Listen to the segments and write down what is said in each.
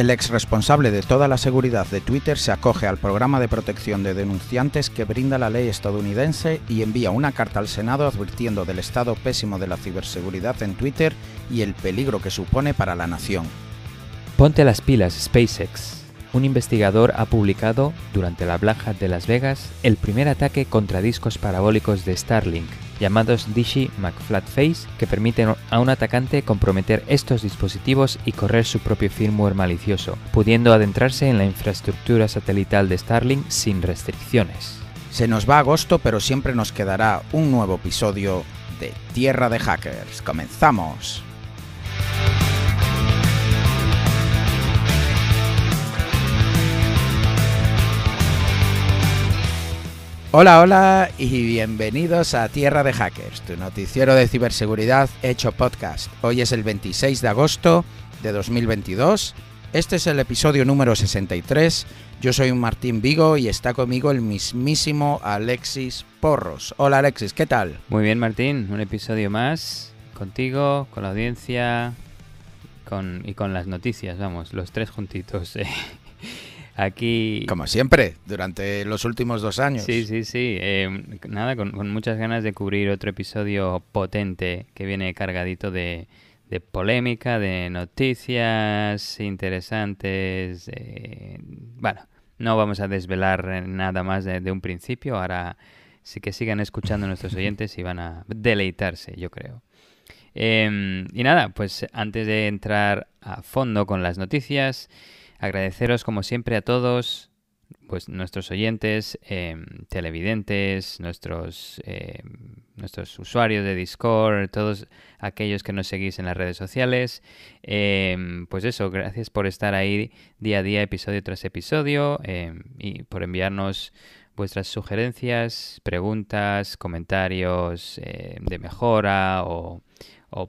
El ex responsable de toda la seguridad de Twitter se acoge al programa de protección de denunciantes que brinda la ley estadounidense y envía una carta al Senado advirtiendo del estado pésimo de la ciberseguridad en Twitter y el peligro que supone para la nación. Ponte las pilas, SpaceX. Un investigador ha publicado, durante la Black Hat de Las Vegas, el primer ataque contra discos parabólicos de Starlink, llamados Dishi McFlatface, que permiten a un atacante comprometer estos dispositivos y correr su propio firmware malicioso, pudiendo adentrarse en la infraestructura satelital de Starlink sin restricciones. Se nos va agosto, pero siempre nos quedará un nuevo episodio de Tierra de Hackers. ¡Comenzamos! Hola y bienvenidos a Tierra de Hackers, tu noticiero de ciberseguridad hecho podcast. Hoy es el 26 de agosto de 2022, este es el episodio número 63, yo soy Martín Vigo y está conmigo el mismísimo Alexis Porros. Hola Alexis, ¿qué tal? Muy bien Martín, un episodio más contigo, con la audiencia y con las noticias, vamos, los tres juntitos. Aquí... Como siempre, durante los últimos 2 años. Sí. Nada, con muchas ganas de cubrir otro episodio potente que viene cargadito de polémica, de noticias interesantes. Bueno, no vamos a desvelar nada más de un principio. Ahora sí que sigan escuchando a nuestros oyentes y van a deleitarse, yo creo. Y nada, pues antes de entrar a fondo con las noticias... Agradeceros como siempre a todos, pues nuestros oyentes, televidentes, nuestros usuarios de Discord, todos aquellos que nos seguís en las redes sociales. Pues eso, gracias por estar ahí día a día, episodio tras episodio, y por enviarnos vuestras sugerencias, preguntas, comentarios de mejora o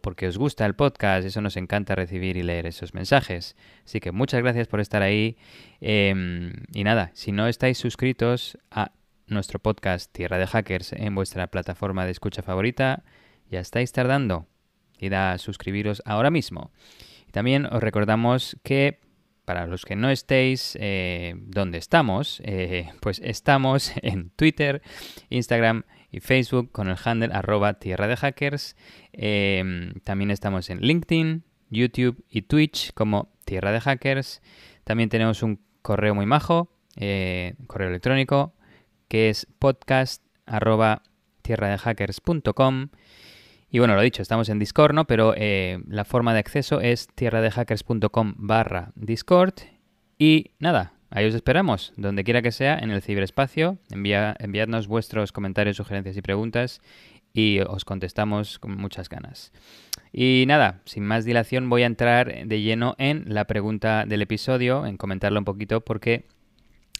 porque os gusta el podcast. Eso nos encanta recibir y leer esos mensajes. Así que muchas gracias por estar ahí. Y nada, si no estáis suscritos a nuestro podcast Tierra de Hackers en vuestra plataforma de escucha favorita, ya estáis tardando. Id a suscribiros ahora mismo. Y también os recordamos que para los que no estéis donde estamos, pues estamos en Twitter, Instagram y Facebook con el handle @tierradehackers. También estamos en LinkedIn, YouTube y Twitch como Tierra de Hackers. También tenemos un correo muy majo, correo electrónico, que es podcast@tierradehackers.com. Y bueno, lo dicho, estamos en Discord, ¿no? Pero la forma de acceso es tierradehackers.com/Discord. Y nada, ahí os esperamos, donde quiera que sea, en el ciberespacio. Enviadnos vuestros comentarios, sugerencias y preguntas y os contestamos con muchas ganas. Y nada, sin más dilación voy a entrar de lleno en la pregunta del episodio, en comentarla un poquito porque...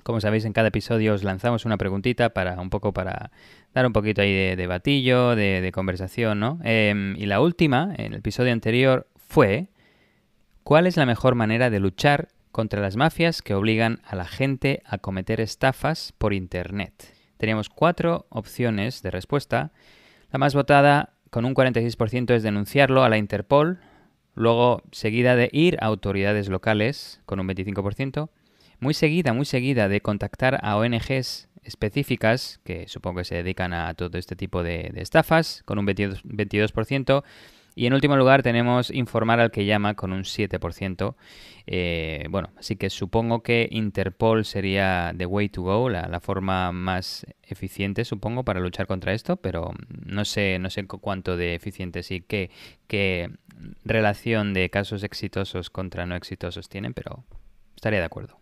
Como sabéis, en cada episodio os lanzamos una preguntita para dar un poquito ahí de batillo, de conversación, ¿no? Y la última, en el episodio anterior, fue ¿cuál es la mejor manera de luchar contra las mafias que obligan a la gente a cometer estafas por Internet? Teníamos 4 opciones de respuesta. La más votada, con un 46%, es denunciarlo a la Interpol, luego seguida de ir a autoridades locales, con un 25%, muy seguida de contactar a ONGs específicas, que supongo que se dedican a todo este tipo de estafas, con un 22%. Y en último lugar tenemos informar al que llama, con un 7%. Bueno, así que supongo que Interpol sería the way to go, la forma más eficiente, supongo, para luchar contra esto, pero no sé cuánto de eficiente sí, qué relación de casos exitosos contra no exitosos tienen, pero estaría de acuerdo.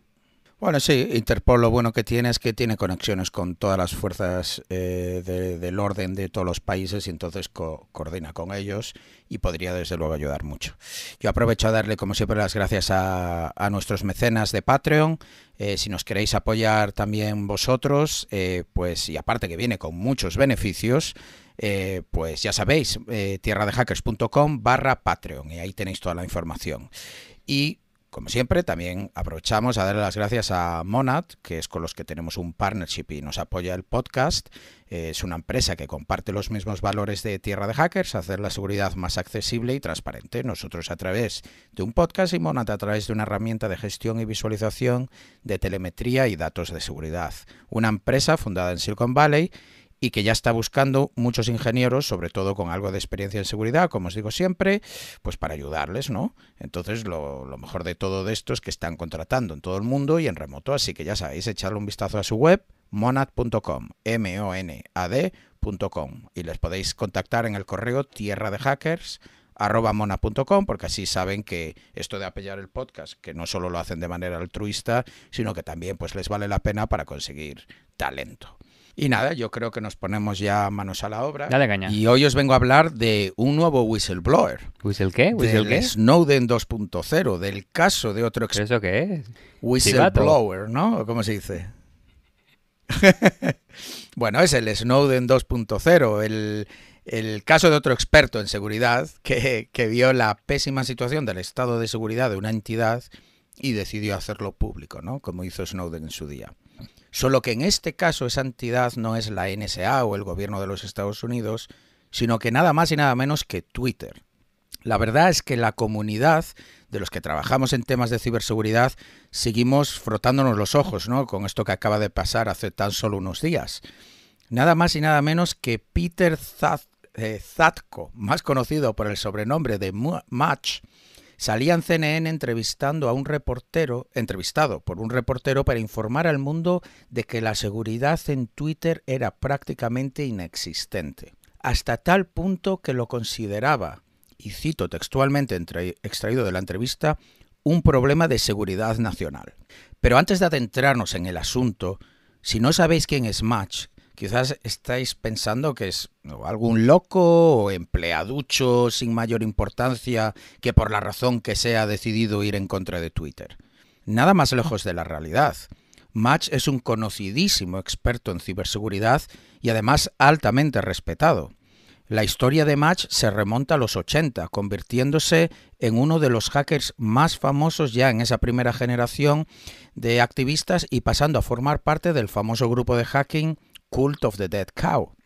Bueno, sí, Interpol lo bueno que tiene es que tiene conexiones con todas las fuerzas del orden de todos los países y entonces coordina con ellos y podría desde luego ayudar mucho. Yo aprovecho a darle como siempre las gracias a nuestros mecenas de Patreon. Si nos queréis apoyar también vosotros, pues y aparte que viene con muchos beneficios, pues ya sabéis, tierradehackers.com/Patreon y ahí tenéis toda la información. Y Como siempre, también aprovechamos a darle las gracias a Monad, que es con los que tenemos un partnership y nos apoya el podcast. Es una empresa que comparte los mismos valores de Tierra de Hackers, hacer la seguridad más accesible y transparente. Nosotros a través de un podcast y Monad a través de una herramienta de gestión y visualización de telemetría y datos de seguridad. Una empresa fundada en Silicon Valley y que ya está buscando muchos ingenieros, sobre todo con algo de experiencia en seguridad, como os digo siempre, pues para ayudarles, ¿no? Entonces, lo mejor de todo esto es que están contratando en todo el mundo y en remoto, así que ya sabéis, echarle un vistazo a su web, monad.com, monad.com, y les podéis contactar en el correo tierradehackers@monad.com, porque así saben que esto de apoyar el podcast, que no solo lo hacen de manera altruista, sino que también pues les vale la pena para conseguir talento. Y nada, yo creo que nos ponemos ya manos a la obra. Dale caña. Y hoy os vengo a hablar de un nuevo whistleblower. ¿Whistle qué? ¿Whistle qué? Snowden 2.0, del caso de otro... ¿Pero eso qué es? Whistleblower, ¿no? ¿Cómo se dice? Bueno, es el Snowden 2.0, el caso de otro experto en seguridad que vio la pésima situación del estado de seguridad de una entidad y decidió hacerlo público, ¿no? Como hizo Snowden en su día. Solo que en este caso esa entidad no es la NSA o el gobierno de los Estados Unidos, sino que nada más y nada menos que Twitter. La verdad es que la comunidad de los que trabajamos en temas de ciberseguridad seguimos frotándonos los ojos, ¿no? Con esto que acaba de pasar hace tan solo unos días. Nada más y nada menos que Peter Zatko, más conocido por el sobrenombre de Match, salía en CNN entrevistado por un reportero para informar al mundo de que la seguridad en Twitter era prácticamente inexistente. Hasta tal punto que lo consideraba, y cito textualmente extraído de la entrevista, un problema de seguridad nacional. Pero antes de adentrarnos en el asunto, si no sabéis quién es Match, quizás estáis pensando que es algún loco o empleaducho sin mayor importancia que por la razón que sea ha decidido ir en contra de Twitter. Nada más lejos de la realidad. Match es un conocidísimo experto en ciberseguridad y además altamente respetado. La historia de Match se remonta a los 80, convirtiéndose en uno de los hackers más famosos ya en esa primera generación de activistas y pasando a formar parte del famoso grupo de hacking Cult of the Dead Cow.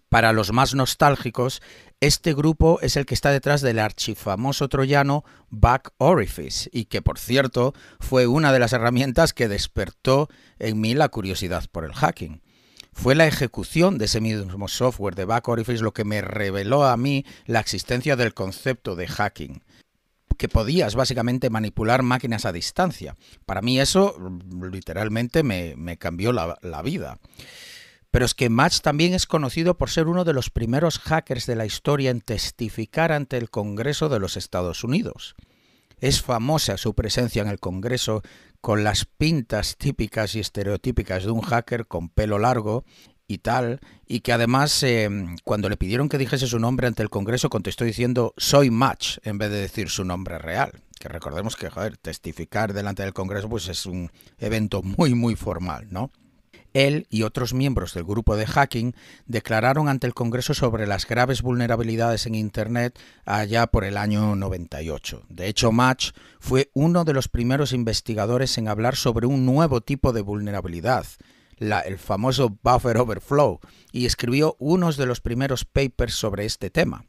Para los más nostálgicos, este grupo es el que está detrás del archifamoso troyano Back Orifice y que, por cierto, fue una de las herramientas que despertó en mí la curiosidad por el hacking. Fue la ejecución de ese mismo software de Back Orifice lo que me reveló a mí la existencia del concepto de hacking, que podías básicamente manipular máquinas a distancia. Para mí eso literalmente me cambió la vida. Pero es que Match también es conocido por ser uno de los primeros hackers de la historia en testificar ante el Congreso de los Estados Unidos. Es famosa su presencia en el Congreso con las pintas típicas y estereotípicas de un hacker con pelo largo y tal, y que además cuando le pidieron que dijese su nombre ante el Congreso contestó diciendo «soy Match» en vez de decir su nombre real. Que recordemos que, testificar delante del Congreso pues es un evento muy formal, ¿no? Él y otros miembros del grupo de hacking declararon ante el Congreso sobre las graves vulnerabilidades en Internet allá por el año 98. De hecho, Match fue uno de los primeros investigadores en hablar sobre un nuevo tipo de vulnerabilidad, el famoso Buffer Overflow, y escribió unos de los primeros papers sobre este tema.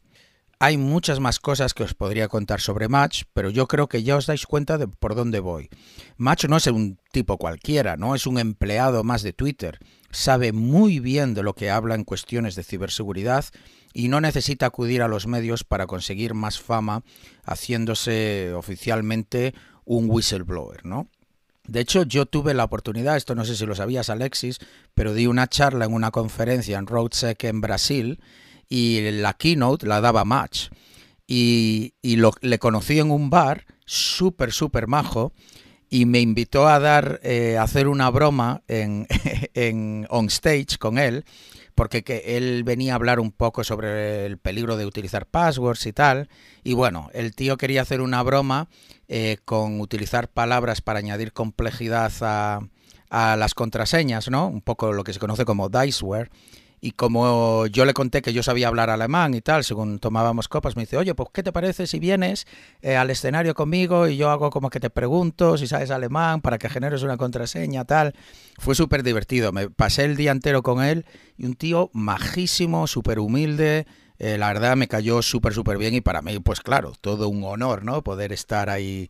Hay muchas más cosas que os podría contar sobre Match, pero yo creo que ya os dais cuenta de por dónde voy. Match no es un tipo cualquiera, no es un empleado más de Twitter. Sabe muy bien de lo que habla en cuestiones de ciberseguridad y no necesita acudir a los medios para conseguir más fama haciéndose oficialmente un whistleblower, ¿no? De hecho, yo tuve la oportunidad, esto no sé si lo sabías, Alexis, pero di una charla en una conferencia en RoadSec en Brasil y la keynote la daba Match. Y le conocí en un bar, súper majo, y me invitó a hacer una broma en on stage con él, porque él venía a hablar un poco sobre el peligro de utilizar passwords y tal, y bueno, el tío quería hacer una broma con utilizar palabras para añadir complejidad a las contraseñas, ¿no? Un poco lo que se conoce como diceware. Y como yo le conté que yo sabía hablar alemán y tal, según tomábamos copas, me dice, oye, pues ¿qué te parece si vienes al escenario conmigo y yo hago como que te pregunto si sabes alemán para que generes una contraseña, tal? Fue súper divertido. Me pasé el día entero con él y un tío majísimo, súper humilde. La verdad me cayó súper bien y para mí, pues claro, todo un honor, ¿no? Poder estar ahí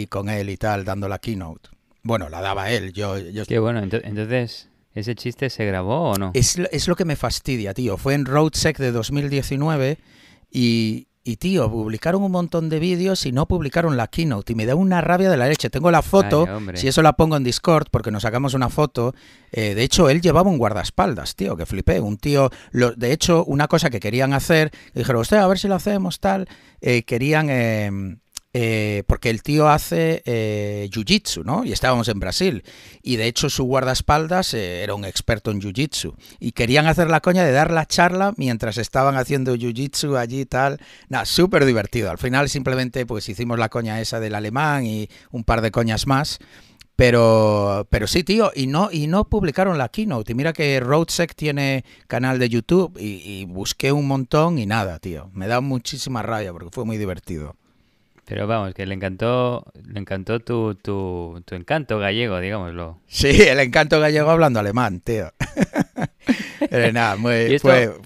con él y tal, dando la keynote. Bueno, la daba él. Qué bueno, entonces... ¿Ese chiste se grabó o no? Es lo que me fastidia, tío. Fue en RoadSec de 2019 y, tío, publicaron un montón de vídeos y no publicaron la keynote. Y me da una rabia de la leche. Tengo la foto, si eso la pongo en Discord, porque nos sacamos una foto. De hecho, él llevaba un guardaespaldas, tío, que flipé. Un tío, de hecho, una cosa que querían hacer, dijeron, usted, a ver si lo hacemos, tal. Querían... porque el tío hace jiu-jitsu, ¿no? Y estábamos en Brasil. Y de hecho su guardaespaldas era un experto en jiu-jitsu. Y querían hacer la coña de dar la charla mientras estaban haciendo jiu-jitsu allí y tal. Nada, súper divertido. Al final simplemente pues hicimos la coña esa del alemán y un par de coñas más. Pero sí, tío, y no publicaron la keynote. Y mira que RoadSec tiene canal de YouTube y busqué un montón y nada, tío. Me da muchísima rabia porque fue muy divertido. Pero vamos, que le encantó tu encanto gallego, digámoslo. Sí, el encanto gallego hablando alemán, tío. Nada, ¿Y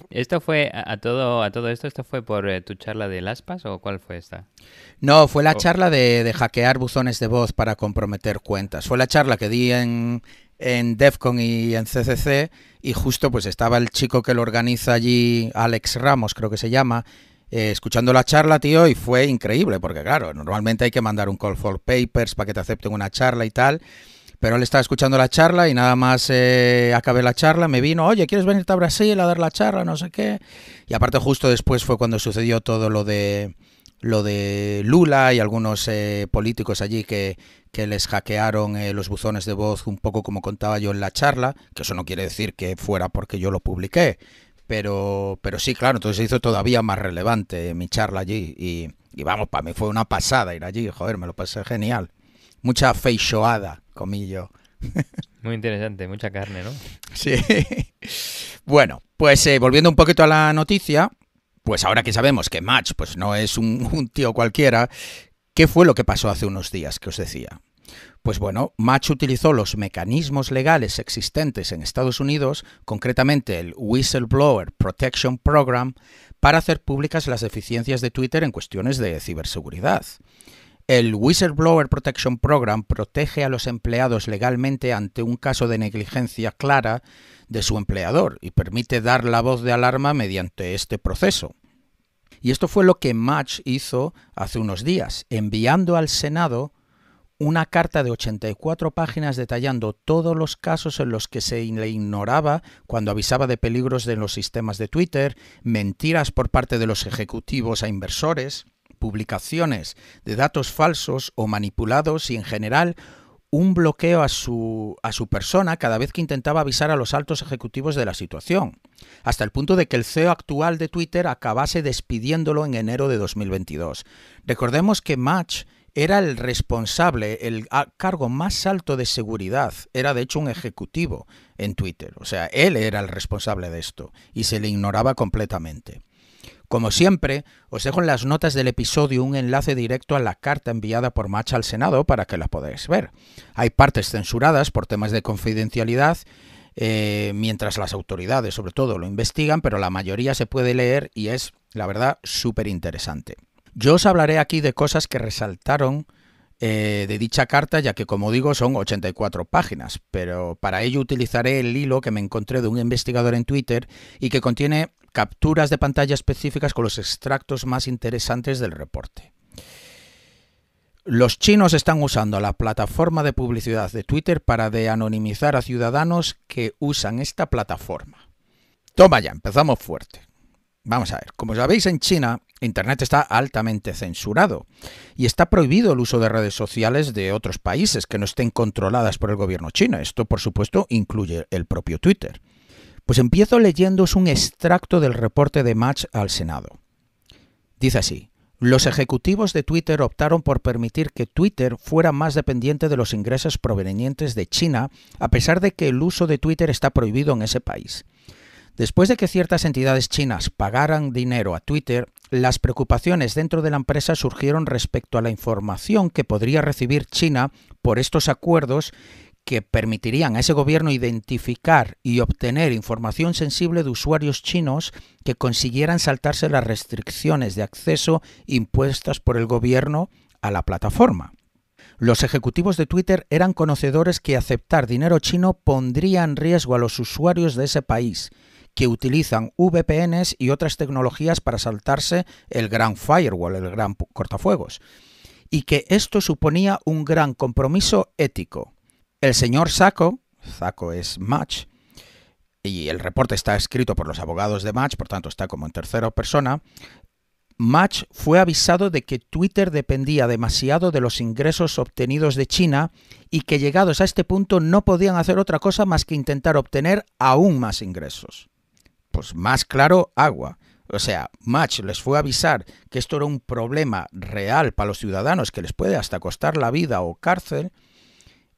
esto fue a todo esto fue por tu charla de Aspas o cuál fue esta? No, fue la charla de hackear buzones de voz para comprometer cuentas. Fue la charla que di en DEF CON y en CCC y justo pues estaba el chico que lo organiza allí, Alex Ramos creo que se llama, escuchando la charla, tío, y fue increíble, porque claro, normalmente hay que mandar un call for papers para que te acepten una charla y tal, pero él estaba escuchando la charla y nada más acabé la charla, me vino, oye, ¿quieres venirte a Brasil a dar la charla? No sé qué. Y aparte justo después fue cuando sucedió todo lo de Lula y algunos políticos allí que les hackearon los buzones de voz, un poco como contaba yo en la charla, que eso no quiere decir que fuera porque yo lo publiqué. Pero sí, claro, entonces se hizo todavía más relevante mi charla allí y vamos, para mí fue una pasada ir allí, joder, me lo pasé genial. Mucha feixoada, comillo. Muy interesante, mucha carne, ¿no? Sí. Bueno, pues volviendo un poquito a la noticia, pues ahora que sabemos que Match pues no es un tío cualquiera, ¿qué fue lo que pasó hace unos días que os decía? Pues bueno, Match utilizó los mecanismos legales existentes en Estados Unidos, concretamente el Whistleblower Protection Program, para hacer públicas las deficiencias de Twitter en cuestiones de ciberseguridad. El Whistleblower Protection Program protege a los empleados legalmente ante un caso de negligencia clara de su empleador y permite dar la voz de alarma mediante este proceso. Y esto fue lo que Match hizo hace unos días, enviando al Senado una carta de 84 páginas detallando todos los casos en los que se le ignoraba cuando avisaba de peligros de los sistemas de Twitter, mentiras por parte de los ejecutivos a inversores, publicaciones de datos falsos o manipulados y en general un bloqueo a su persona cada vez que intentaba avisar a los altos ejecutivos de la situación, hasta el punto de que el CEO actual de Twitter acabase despidiéndolo en enero de 2022. Recordemos que Match era el responsable, el cargo más alto de seguridad, era de hecho un ejecutivo en Twitter, o sea, él era el responsable de esto y se le ignoraba completamente. Como siempre, os dejo en las notas del episodio un enlace directo a la carta enviada por Match al Senado para que la podáis ver. Hay partes censuradas por temas de confidencialidad, mientras las autoridades sobre todo lo investigan, pero la mayoría se puede leer y es, la verdad, súper interesante. Yo os hablaré aquí de cosas que resaltaron de dicha carta, ya que como digo son 84 páginas, pero para ello utilizaré el hilo que me encontré de un investigador en Twitter y que contiene capturas de pantalla específicas con los extractos más interesantes del reporte. Los chinos están usando la plataforma de publicidad de Twitter para de-anonimizar a ciudadanos que usan esta plataforma. Toma ya, empezamos fuerte. Vamos a ver, como sabéis en China, Internet está altamente censurado y está prohibido el uso de redes sociales de otros países que no estén controladas por el gobierno chino. Esto, por supuesto, incluye el propio Twitter. Pues empiezo leyéndoos un extracto del reporte de Match al Senado. Dice así: los ejecutivos de Twitter optaron por permitir que Twitter fuera más dependiente de los ingresos provenientes de China, a pesar de que el uso de Twitter está prohibido en ese país. Después de que ciertas entidades chinas pagaran dinero a Twitter, las preocupaciones dentro de la empresa surgieron respecto a la información que podría recibir China por estos acuerdos que permitirían a ese gobierno identificar y obtener información sensible de usuarios chinos que consiguieran saltarse las restricciones de acceso impuestas por el gobierno a la plataforma. Los ejecutivos de Twitter eran conocedores que aceptar dinero chino pondría en riesgo a los usuarios de ese país, que utilizan VPNs y otras tecnologías para saltarse el gran firewall, el gran cortafuegos, y que esto suponía un gran compromiso ético. El señor Sacco es Match, y el reporte está escrito por los abogados de Match, por tanto está como en tercera persona. Match fue avisado de que Twitter dependía demasiado de los ingresos obtenidos de China y que llegados a este punto no podían hacer otra cosa más que intentar obtener aún más ingresos. Pues más claro, agua. O sea, Match les fue a avisar que esto era un problema real para los ciudadanos que les puede hasta costar la vida o cárcel,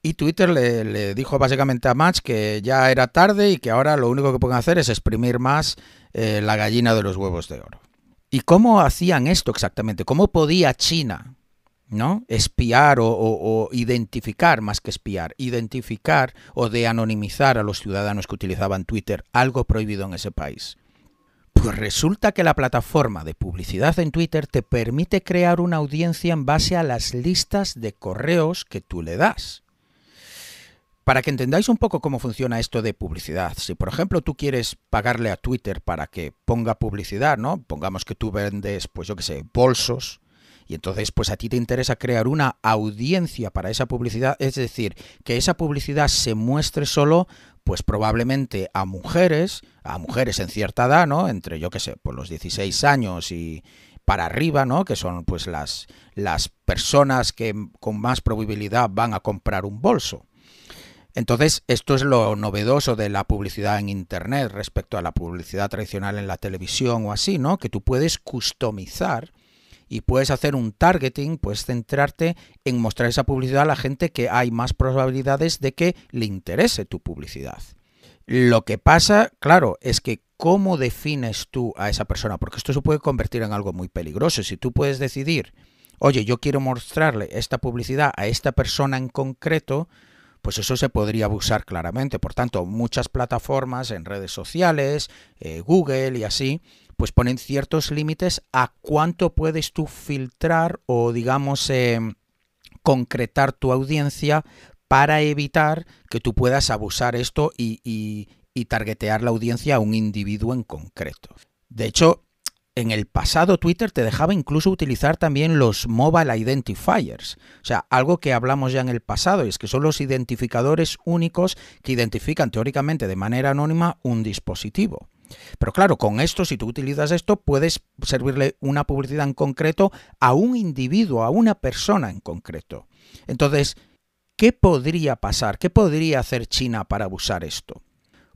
y Twitter le dijo básicamente a Match que ya era tarde y que ahora lo único que pueden hacer es exprimir más la gallina de los huevos de oro. ¿Y cómo hacían esto exactamente? ¿Cómo podía China, ¿no?, espiar o identificar, más que espiar, identificar o de anonimizar a los ciudadanos que utilizaban Twitter, algo prohibido en ese país? Pues resulta que la plataforma de publicidad en Twitter te permite crear una audiencia en base a las listas de correos que tú le das. Para que entendáis un poco cómo funciona esto de publicidad, si por ejemplo tú quieres pagarle a Twitter para que ponga publicidad, ¿no? Pongamos que tú vendes, pues yo qué sé, bolsos, y entonces pues a ti te interesa crear una audiencia para esa publicidad, es decir, que esa publicidad se muestre solo, pues probablemente a mujeres en cierta edad, ¿no? Entre, yo qué sé, pues los 16 años y para arriba, ¿no?, que son pues las personas que con más probabilidad van a comprar un bolso. Entonces, esto es lo novedoso de la publicidad en Internet respecto a la publicidad tradicional en la televisión o así, ¿no? Que tú puedes customizar y puedes hacer un targeting, puedes centrarte en mostrar esa publicidad a la gente que hay más probabilidades de que le interese tu publicidad. Lo que pasa, claro, es que ¿cómo defines tú a esa persona? Porque esto se puede convertir en algo muy peligroso. Si tú puedes decidir, oye, yo quiero mostrarle esta publicidad a esta persona en concreto, pues eso se podría abusar claramente. Por tanto, muchas plataformas en redes sociales, Google y así, pues ponen ciertos límites a cuánto puedes tú filtrar o, digamos, concretar tu audiencia para evitar que tú puedas abusar esto y targetear la audiencia a un individuo en concreto. De hecho, en el pasado Twitter te dejaba incluso utilizar también los mobile identifiers, o sea, algo que hablamos ya en el pasado, y es que son los identificadores únicos que identifican teóricamente de manera anónima un dispositivo. Pero claro, con esto, si tú utilizas esto, puedes servirle una publicidad en concreto a un individuo, a una persona en concreto. Entonces, ¿qué podría pasar? ¿Qué podría hacer China para abusar esto?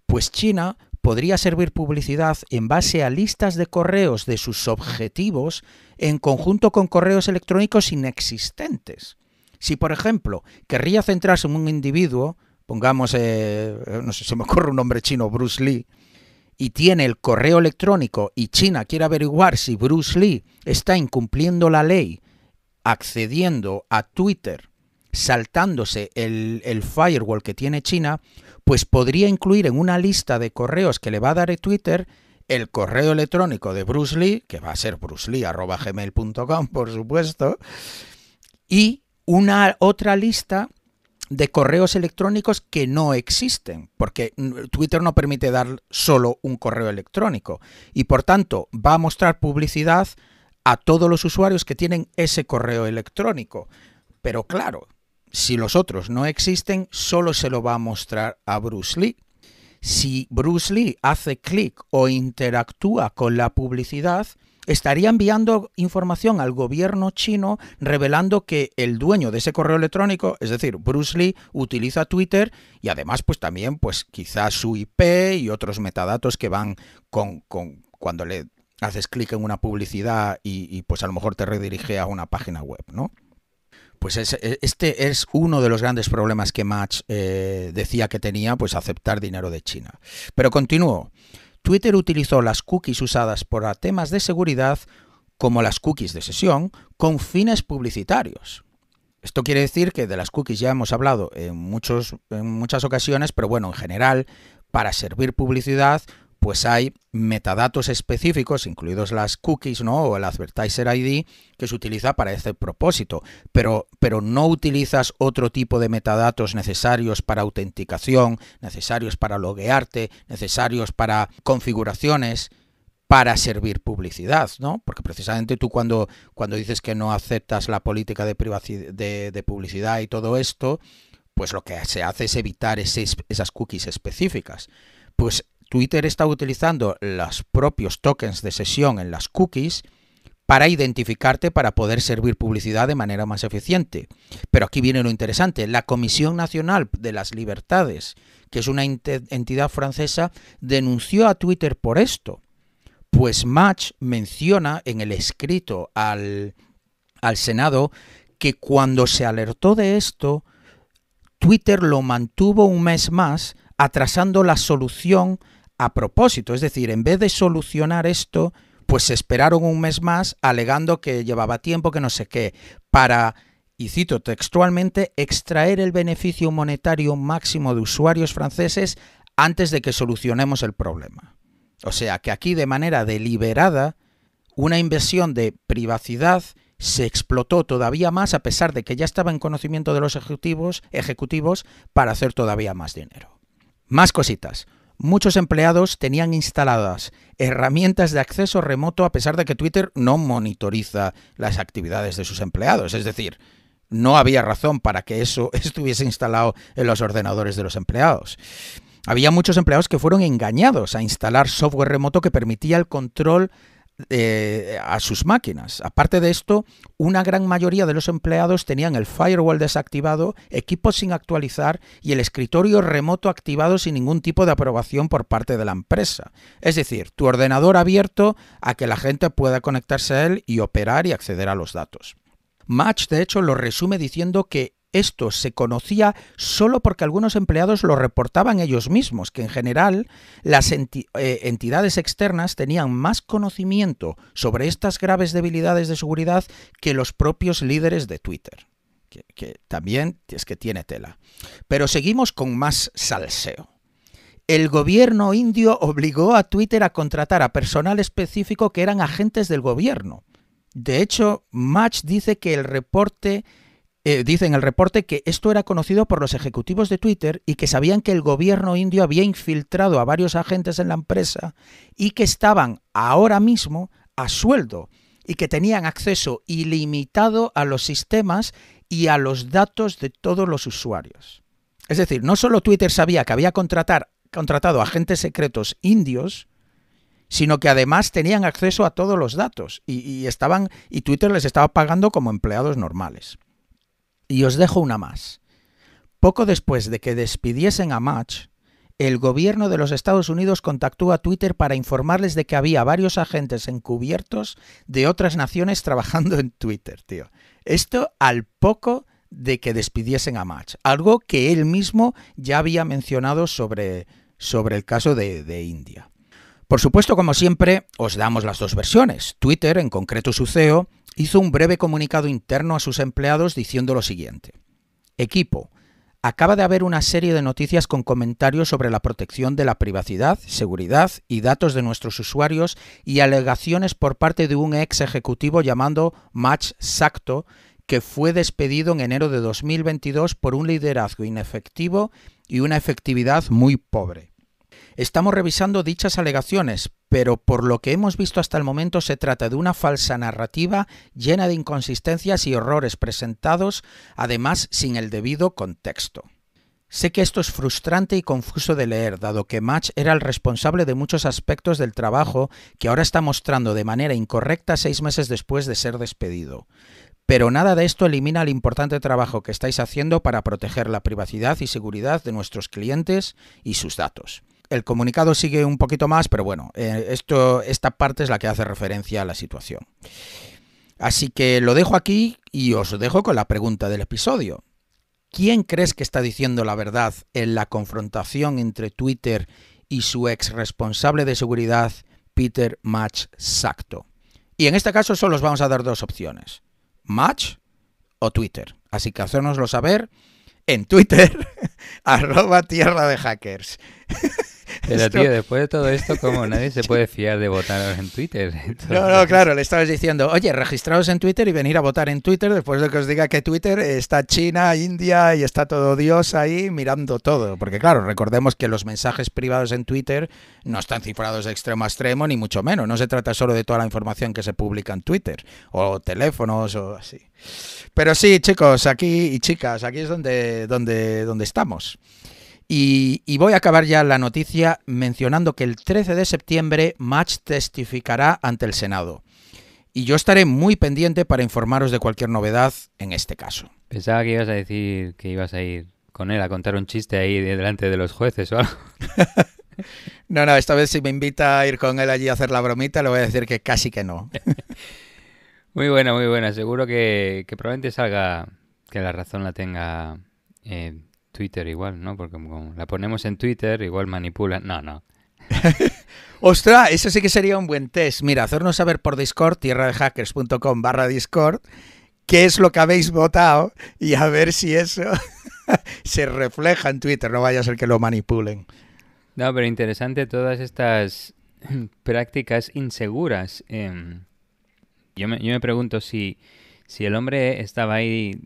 Pues China podría servir publicidad en base a listas de correos de sus objetivos en conjunto con correos electrónicos inexistentes. Si, por ejemplo, querría centrarse en un individuo, pongamos, no sé, se me ocurre un nombre chino, Bruce Lee, y tiene el correo electrónico y China quiere averiguar si Bruce Lee está incumpliendo la ley, accediendo a Twitter, saltándose el firewall que tiene China, pues podría incluir en una lista de correos que le va a dar Twitter el correo electrónico de Bruce Lee, que va a ser brucelee@gmail.com, por supuesto, y una otra lista de correos electrónicos que no existen, porque Twitter no permite dar solo un correo electrónico y por tanto va a mostrar publicidad a todos los usuarios que tienen ese correo electrónico. Pero claro, si los otros no existen, solo se lo va a mostrar a Bruce Lee. Si Bruce Lee hace clic o interactúa con la publicidad, estaría enviando información al gobierno chino revelando que el dueño de ese correo electrónico, es decir, Bruce Lee, utiliza Twitter y además pues también pues quizás su IP y otros metadatos que van con cuando le haces clic en una publicidad y pues a lo mejor te redirige a una página web, ¿no? Pues este es uno de los grandes problemas que Match decía que tenía, pues aceptar dinero de China. Pero continúo. Twitter utilizó las cookies usadas por temas de seguridad, como las cookies de sesión, con fines publicitarios. Esto quiere decir que de las cookies ya hemos hablado en muchas ocasiones, pero bueno, en general, para servir publicidad, pues hay metadatos específicos, incluidos las cookies, ¿no? O el Advertiser ID, que se utiliza para ese propósito, pero no utilizas otro tipo de metadatos necesarios para autenticación, necesarios para loguearte, necesarios para configuraciones, para servir publicidad, ¿no? Porque precisamente tú cuando dices que no aceptas la política de publicidad y todo esto, pues lo que se hace es evitar esas cookies específicas. Pues Twitter está utilizando los propios tokens de sesión en las cookies para identificarte, para poder servir publicidad de manera más eficiente. Pero aquí viene lo interesante. La Comisión Nacional de las Libertades, que es una entidad francesa, denunció a Twitter por esto. Pues Match menciona en el escrito al Senado que cuando se alertó de esto, Twitter lo mantuvo un mes más, atrasando la solución a propósito. Es decir, en vez de solucionar esto, pues se esperaron un mes más alegando que llevaba tiempo, que no sé qué, para, y cito textualmente, extraer el beneficio monetario máximo de usuarios franceses antes de que solucionemos el problema. O sea que aquí de manera deliberada una inversión de privacidad se explotó todavía más a pesar de que ya estaba en conocimiento de los ejecutivos para hacer todavía más dinero. Más cositas. Muchos empleados tenían instaladas herramientas de acceso remoto a pesar de que Twitter no monitoriza las actividades de sus empleados. Es decir, no había razón para que eso estuviese instalado en los ordenadores de los empleados. Había muchos empleados que fueron engañados a instalar software remoto que permitía el control a sus máquinas. Aparte de esto, una gran mayoría de los empleados tenían el firewall desactivado, equipos sin actualizar y el escritorio remoto activado sin ningún tipo de aprobación por parte de la empresa. Es decir, tu ordenador abierto a que la gente pueda conectarse a él y operar y acceder a los datos. Match, de hecho, lo resume diciendo que esto se conocía solo porque algunos empleados lo reportaban ellos mismos, que en general las entidades externas tenían más conocimiento sobre estas graves debilidades de seguridad que los propios líderes de Twitter, que también es que tiene tela. Pero seguimos con más salseo. El gobierno indio obligó a Twitter a contratar a personal específico que eran agentes del gobierno. De hecho, Match dice que dice en el reporte que esto era conocido por los ejecutivos de Twitter y que sabían que el gobierno indio había infiltrado a varios agentes en la empresa y que estaban ahora mismo a sueldo y que tenían acceso ilimitado a los sistemas y a los datos de todos los usuarios. Es decir, no solo Twitter sabía que había contratado agentes secretos indios, sino que además tenían acceso a todos los datos y Twitter les estaba pagando como empleados normales. Y os dejo una más. Poco después de que despidiesen a Match, el gobierno de los Estados Unidos contactó a Twitter para informarles de que había varios agentes encubiertos de otras naciones trabajando en Twitter, tío. Esto al poco de que despidiesen a Match. Algo que él mismo ya había mencionado sobre el caso de India. Por supuesto, como siempre, os damos las dos versiones. Twitter, en concreto su CEO, hizo un breve comunicado interno a sus empleados diciendo lo siguiente. Equipo, acaba de haber una serie de noticias con comentarios sobre la protección de la privacidad, seguridad y datos de nuestros usuarios y alegaciones por parte de un ex ejecutivo llamado Match Sacto, que fue despedido en enero de 2022 por un liderazgo inefectivo y una efectividad muy pobre. Estamos revisando dichas alegaciones, pero por lo que hemos visto hasta el momento se trata de una falsa narrativa llena de inconsistencias y errores presentados, además sin el debido contexto. Sé que esto es frustrante y confuso de leer, dado que Match era el responsable de muchos aspectos del trabajo que ahora está mostrando de manera incorrecta 6 meses después de ser despedido. Pero nada de esto elimina el importante trabajo que estáis haciendo para proteger la privacidad y seguridad de nuestros clientes y sus datos. El comunicado sigue un poquito más, pero bueno, esta parte es la que hace referencia a la situación. Así que lo dejo aquí y os dejo con la pregunta del episodio. ¿Quién crees que está diciendo la verdad en la confrontación entre Twitter y su ex responsable de seguridad, Peter Match Sacto. Y en este caso solo os vamos a dar dos opciones, Match o Twitter. Así que hacérnoslo saber en Twitter, @tierra-de-hackers. Pero tío, después de todo esto, ¿cómo nadie se puede fiar de votar en Twitter? No, claro, le estabas diciendo, oye, registraos en Twitter y venir a votar en Twitter después de que os diga que Twitter está China, India y está todo Dios ahí mirando todo. Porque claro, recordemos que los mensajes privados en Twitter no están cifrados de extremo a extremo, ni mucho menos. No se trata solo de toda la información que se publica en Twitter, o teléfonos o así. Pero sí, chicos, aquí y chicas, aquí es donde estamos. Y voy a acabar ya la noticia mencionando que el 13 de septiembre Match testificará ante el Senado. Y yo estaré muy pendiente para informaros de cualquier novedad en este caso. Pensaba que ibas a decir que ibas a ir con él a contar un chiste ahí delante de los jueces o algo. No, esta vez si me invita a ir con él allí a hacer la bromita, le voy a decir que casi que no. Muy buena. Seguro que probablemente salga que la razón la tenga Twitter igual, ¿no? Porque como la ponemos en Twitter, igual manipulan. No. ¡Ostras! Eso sí que sería un buen test. Mira, hacernos saber por Discord, tierradehackers.com/Discord, qué es lo que habéis votado y a ver si eso se refleja en Twitter. No vaya a ser que lo manipulen. No, pero interesante todas estas prácticas inseguras. Yo me pregunto si el hombre estaba ahí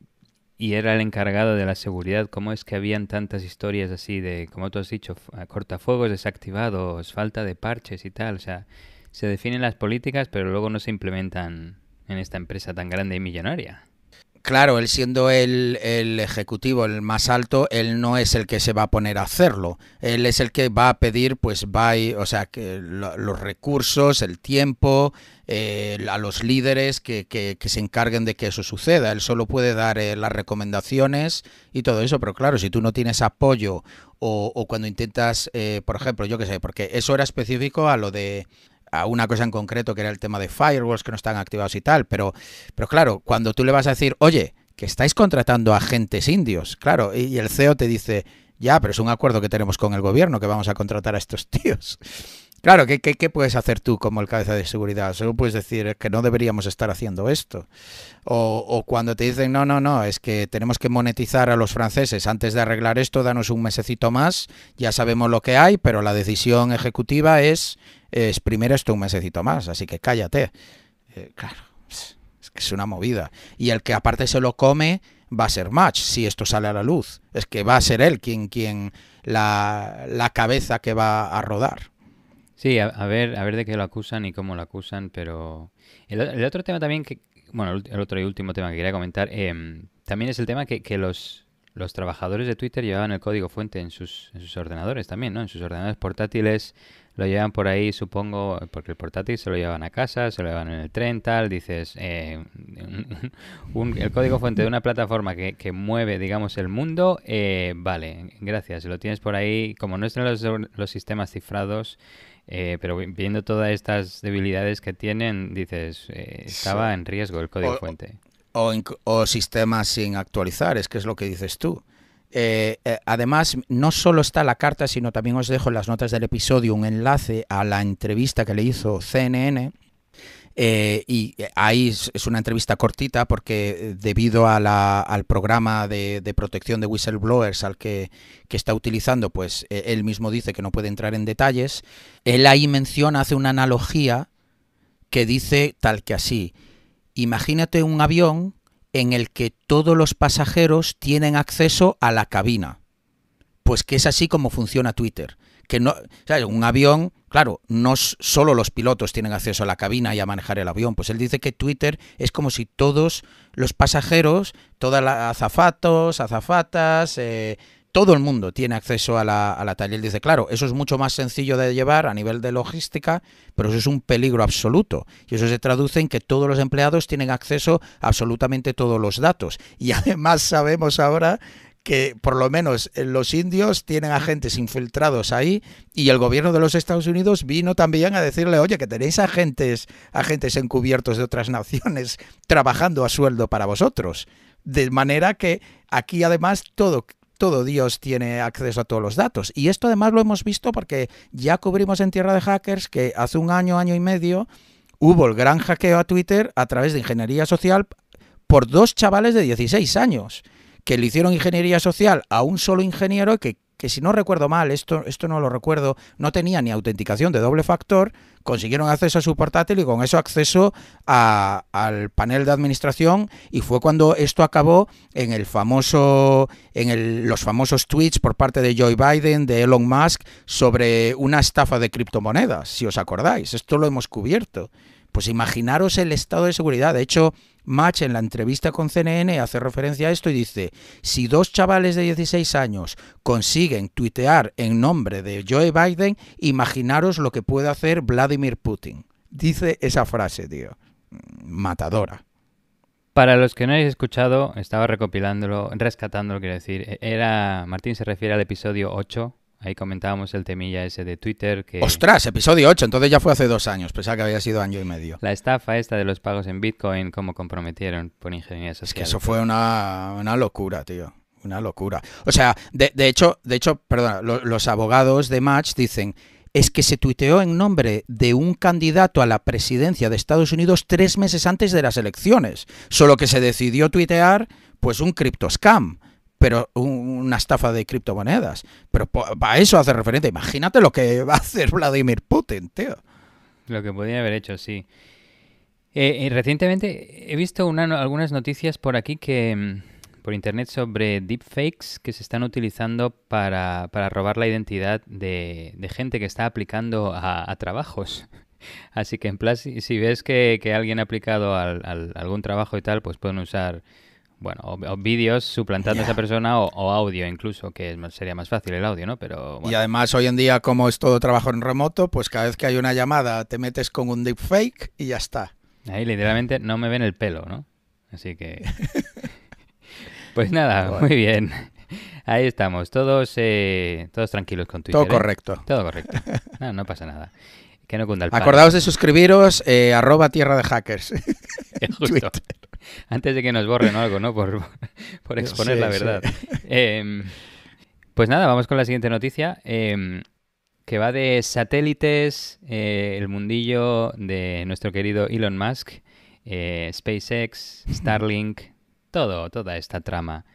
y era el encargado de la seguridad, ¿cómo es que habían tantas historias así de, como tú has dicho, cortafuegos desactivados, falta de parches y tal? O sea, se definen las políticas, pero luego no se implementan en esta empresa tan grande y millonaria. Claro, él siendo el ejecutivo, el más alto, él no es el que se va a poner a hacerlo. Él es el que va a pedir, pues, que los recursos, el tiempo, a los líderes que se encarguen de que eso suceda. Él solo puede dar las recomendaciones y todo eso, pero claro, si tú no tienes apoyo o cuando intentas, por ejemplo, yo qué sé, porque eso era específico a una cosa en concreto que era el tema de firewalls que no están activados y tal, pero claro, cuando tú le vas a decir, oye, que estáis contratando agentes indios, claro, y el CEO te dice, ya, pero es un acuerdo que tenemos con el gobierno que vamos a contratar a estos tíos. Claro, ¿qué puedes hacer tú como el cabeza de seguridad? Solo puedes decir que no deberíamos estar haciendo esto. O cuando te dicen, no, es que tenemos que monetizar a los franceses. Antes de arreglar esto, danos un mesecito más. Ya sabemos lo que hay, pero la decisión ejecutiva es exprimir esto un mesecito más. Así que cállate. Claro, es que es una movida. Y el que aparte se lo come va a ser Match, si esto sale a la luz. Es que va a ser él quien la cabeza que va a rodar. Sí, a ver de qué lo acusan y cómo lo acusan, pero el otro tema también el otro y último tema que quería comentar, también es el tema que los trabajadores de Twitter llevaban el código fuente en sus ordenadores también, ¿no? En sus ordenadores portátiles lo llevan por ahí, supongo, porque el portátil se lo llevan a casa, se lo llevan en el tren, tal, dices, el código fuente de una plataforma que mueve, digamos, el mundo, vale, gracias, lo tienes por ahí, como no están los sistemas cifrados, pero viendo todas estas debilidades que tienen, dices, estaba en riesgo el código fuente. O sistemas sin actualizar, es que es lo que dices tú. Además, no solo está la carta, sino también os dejo en las notas del episodio un enlace a la entrevista que le hizo CNN. Y ahí es una entrevista cortita porque debido al programa de protección de whistleblowers al que está utilizando, pues él mismo dice que no puede entrar en detalles. Él ahí hace una analogía que dice tal que así: imagínate un avión en el que todos los pasajeros tienen acceso a la cabina. Pues que es así como funciona Twitter. Que no, ¿sabes? Un avión, claro, no solo los pilotos tienen acceso a la cabina y a manejar el avión. Pues él dice que Twitter es como si todos los pasajeros, todas las azafatas, todo el mundo tiene acceso a la tal. Y él dice, claro, eso es mucho más sencillo de llevar a nivel de logística, pero eso es un peligro absoluto. Y eso se traduce en que todos los empleados tienen acceso a absolutamente todos los datos. Y además sabemos ahora que por lo menos los indios tienen agentes infiltrados ahí, y el gobierno de los Estados Unidos vino también a decirle, oye, que tenéis agentes encubiertos de otras naciones trabajando a sueldo para vosotros. De manera que aquí además todo todo Dios tiene acceso a todos los datos. Y esto además lo hemos visto porque ya cubrimos en Tierra de Hackers que hace un año, año y medio, hubo el gran hackeo a Twitter a través de ingeniería social por 2 chavales de 16 años que le hicieron ingeniería social a un solo ingeniero que si no recuerdo mal, esto no lo recuerdo, no tenía ni autenticación de doble factor, consiguieron acceso a su portátil y con eso acceso al panel de administración, y fue cuando esto acabó en los famosos tweets por parte de Joe Biden, de Elon Musk, sobre una estafa de criptomonedas, si os acordáis. Esto lo hemos cubierto. Pues imaginaros el estado de seguridad. De hecho, Match en la entrevista con CNN hace referencia a esto y dice: si 2 chavales de 16 años consiguen tuitear en nombre de Joe Biden, imaginaros lo que puede hacer Vladimir Putin. Dice esa frase, tío. Matadora. Para los que no hayáis escuchado, estaba rescatándolo, quiero decir. Martín se refiere al episodio 8. Ahí comentábamos el temilla ese de Twitter que... ¡Ostras! Episodio 8, entonces ya fue hace 2 años. Pensaba que había sido año y medio. La estafa esta de los pagos en Bitcoin, cómo comprometieron por ingeniería social. Es que eso fue una locura, tío. Una locura. O sea, de hecho, perdona, los abogados de Match dicen: es que se tuiteó en nombre de un candidato a la presidencia de Estados Unidos 3 meses antes de las elecciones. Solo que se decidió tuitear, pues, un criptoscam. Pero una estafa de criptomonedas. Pero para eso hace referencia. Imagínate lo que va a hacer Vladimir Putin, tío. Lo que podría haber hecho, sí. Recientemente he visto algunas noticias por aquí por internet sobre deepfakes que se están utilizando para robar la identidad de gente que está aplicando a trabajos. Así que en plan, si ves que alguien ha aplicado a algún trabajo y tal, pues pueden usar... Bueno, o vídeos suplantando a esa persona o audio incluso, que sería más fácil el audio, ¿no? Pero bueno. Y además hoy en día, como es todo trabajo en remoto, pues cada vez que hay una llamada te metes con un deepfake y ya está. Ahí literalmente no me ven el pelo, ¿no? Así que... Pues nada, bueno. Muy bien. Ahí estamos, todos tranquilos con Twitter. Todo correcto. Todo correcto. No pasa nada. Que no cunda el pan. Acordaos de suscribiros, @Tierra de Hackers. Justo. Antes de que nos borren o algo, ¿no? Por exponer la verdad. Sí. Pues nada, vamos con la siguiente noticia, que va de satélites, el mundillo de nuestro querido Elon Musk, SpaceX, Starlink, toda esta trama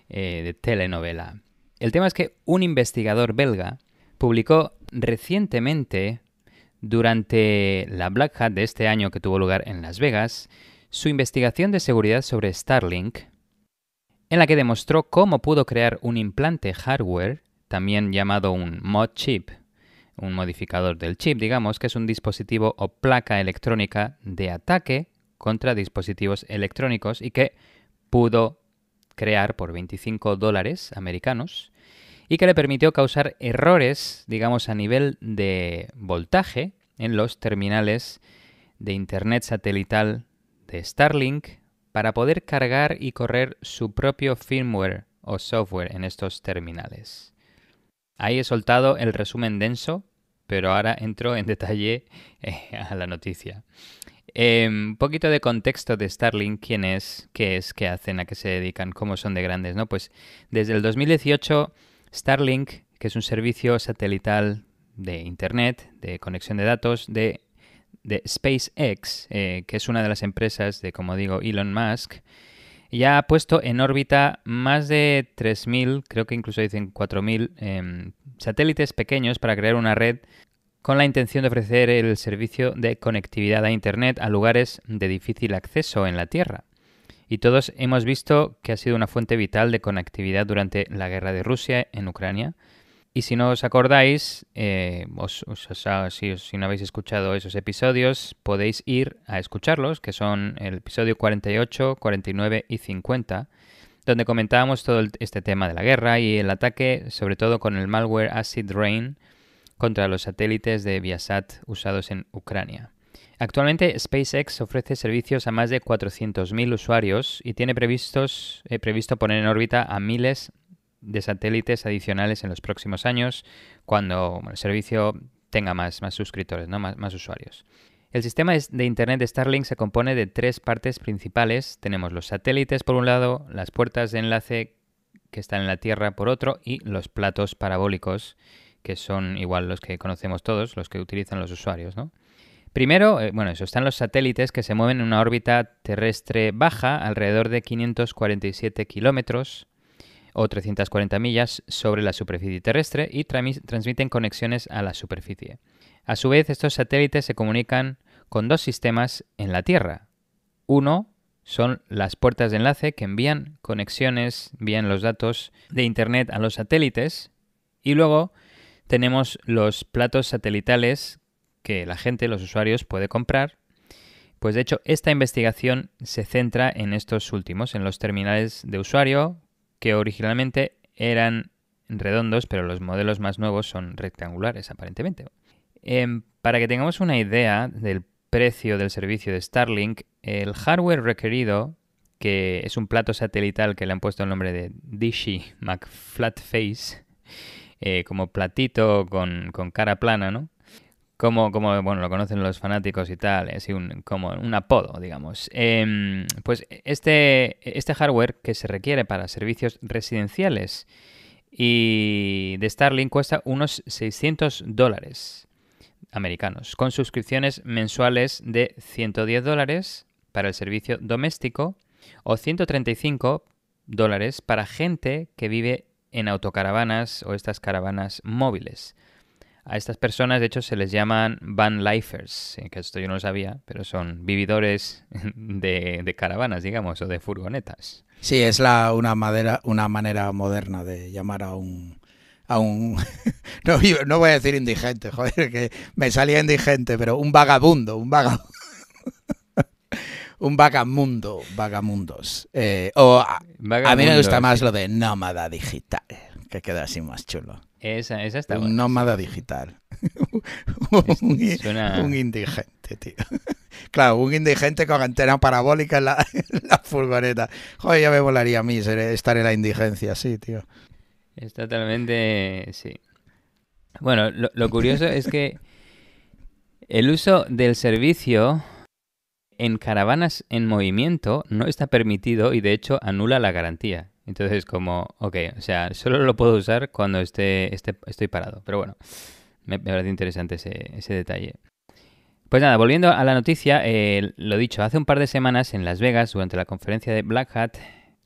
de telenovela. El tema es que un investigador belga publicó recientemente, durante la Black Hat de este año que tuvo lugar en Las Vegas, su investigación de seguridad sobre Starlink, en la que demostró cómo pudo crear un implante hardware, también llamado un mod chip, un modificador del chip, digamos, que es un dispositivo o placa electrónica de ataque contra dispositivos electrónicos y que pudo crear por $25 americanos y que le permitió causar errores, digamos, a nivel de voltaje en los terminales de internet satelital de Starlink para poder cargar y correr su propio firmware o software en estos terminales. Ahí he soltado el resumen denso, pero ahora entro en detalle a la noticia. Un poquito de contexto de Starlink: quién es, qué hacen, a qué se dedican, cómo son de grandes, ¿no? Pues desde el 2018 Starlink, que es un servicio satelital de internet, de conexión de datos de SpaceX, que es una de las empresas de, como digo, Elon Musk, ya ha puesto en órbita más de 3.000, creo que incluso dicen 4.000 satélites pequeños para crear una red con la intención de ofrecer el servicio de conectividad a Internet a lugares de difícil acceso en la Tierra. Y todos hemos visto que ha sido una fuente vital de conectividad durante la guerra de Rusia en Ucrania. Y si no os acordáis, si no habéis escuchado esos episodios, podéis ir a escucharlos, que son el episodio 48, 49 y 50, donde comentábamos todo este tema de la guerra y el ataque, sobre todo con el malware Acid Rain, contra los satélites de Viasat usados en Ucrania. Actualmente SpaceX ofrece servicios a más de 400.000 usuarios y tiene previsto poner en órbita a miles de satélites adicionales en los próximos años, cuando el servicio tenga más suscriptores, ¿no? más usuarios. El sistema de Internet de Starlink se compone de 3 partes principales. Tenemos los satélites por un lado, las puertas de enlace que están en la Tierra por otro, y los platos parabólicos, que son igual los que conocemos todos, los que utilizan los usuarios, ¿no? Primero, están los satélites que se mueven en una órbita terrestre baja, alrededor de 547 kilómetros o 340 millas sobre la superficie terrestre, y transmiten conexiones a la superficie. A su vez, estos satélites se comunican con dos sistemas en la Tierra. Uno son las puertas de enlace que envían los datos de Internet a los satélites, y luego tenemos los platos satelitales que la gente, los usuarios, puede comprar. Pues de hecho, esta investigación se centra en estos últimos, en los terminales de usuario, que originalmente eran redondos, pero los modelos más nuevos son rectangulares, aparentemente. Para que tengamos una idea del precio del servicio de Starlink, el hardware requerido, que es un plato satelital que le han puesto el nombre de Dishy McFlatface, como platito con cara plana, ¿no? Como lo conocen los fanáticos y tal, así como un apodo, digamos. Pues este hardware que se requiere para servicios residenciales y de Starlink cuesta unos $600 americanos, con suscripciones mensuales de $110 para el servicio doméstico o $135 para gente que vive en autocaravanas o estas caravanas móviles. A estas personas, de hecho, se les llaman van lifers, que esto yo no lo sabía, pero son vividores de caravanas, digamos, o de furgonetas. Sí, es una manera moderna de llamar a un no voy a decir indigente, joder, que me salía indigente, pero un vagabundo, vagamundos. A mí me gusta más lo de nómada digital, que queda así más chulo. Esa está buena. Un nómada digital. Un indigente, tío. Claro, un indigente con antena parabólica en la furgoneta. Joder, ya me molaría a mí estar en la indigencia, sí, tío. Es totalmente... sí. Bueno, lo curioso es que el uso del servicio en caravanas en movimiento no está permitido y de hecho anula la garantía. Entonces solo lo puedo usar cuando estoy parado. Pero bueno, me parece interesante ese detalle. Pues nada, volviendo a la noticia, lo dicho, hace un par de semanas en Las Vegas, durante la conferencia de Black Hat,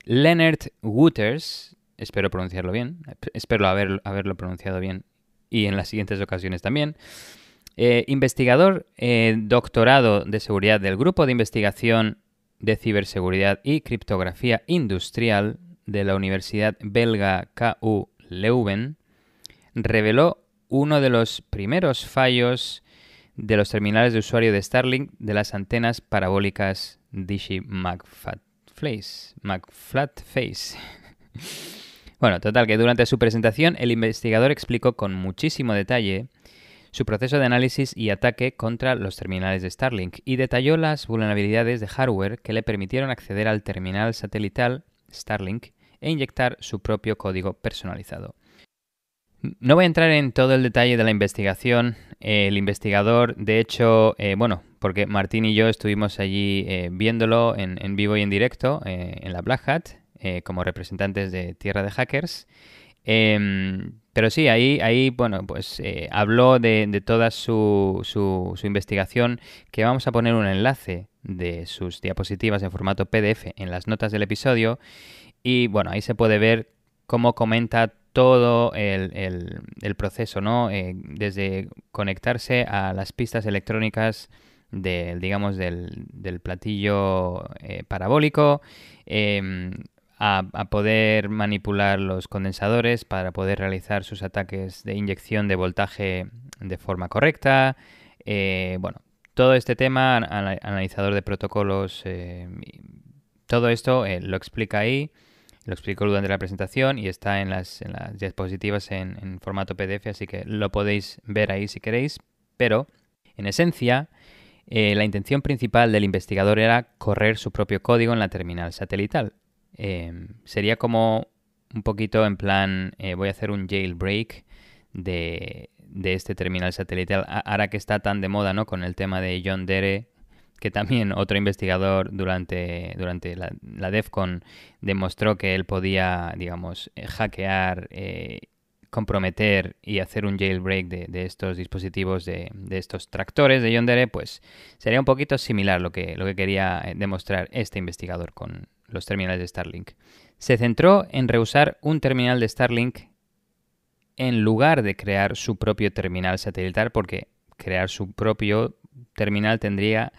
Leonard Wouters, espero pronunciarlo bien, espero haberlo pronunciado bien y en las siguientes ocasiones también, investigador doctorado de seguridad del Grupo de Investigación de Ciberseguridad y Criptografía Industrial de la Universidad belga KU Leuven, reveló uno de los primeros fallos de los terminales de usuario de Starlink de las antenas parabólicas Dishy McFlatface. Bueno, total, que durante su presentación el investigador explicó con muchísimo detalle su proceso de análisis y ataque contra los terminales de Starlink y detalló las vulnerabilidades de hardware que le permitieron acceder al terminal satelital Starlink e inyectar su propio código personalizado. No voy a entrar en todo el detalle de la investigación. El investigador, de hecho, porque Martín y yo estuvimos allí viéndolo en vivo y en directo en la Black Hat como representantes de Tierra de Hackers. Pero sí, ahí habló de toda su investigación, que vamos a poner un enlace de sus diapositivas en formato PDF en las notas del episodio. Y bueno, ahí se puede ver cómo comenta todo el proceso, ¿no? Desde conectarse a las pistas electrónicas del platillo parabólico, a poder manipular los condensadores para poder realizar sus ataques de inyección de voltaje de forma correcta. Todo este tema, analizador de protocolos, todo esto lo explica ahí. Lo explico durante la presentación y está en las diapositivas en formato PDF, así que lo podéis ver ahí si queréis. Pero, en esencia, la intención principal del investigador era correr su propio código en la terminal satelital. Sería como un poquito en plan, voy a hacer un jailbreak de este terminal satelital, ahora que está tan de moda, ¿no? Con el tema de John Dere, que también otro investigador durante la DEF CON demostró que él podía, digamos, hackear, comprometer y hacer un jailbreak de estos dispositivos, de estos tractores de Yondere, pues sería un poquito similar lo que quería demostrar este investigador con los terminales de Starlink. Se centró en reusar un terminal de Starlink en lugar de crear su propio terminal satelital, porque crear su propio terminal tendría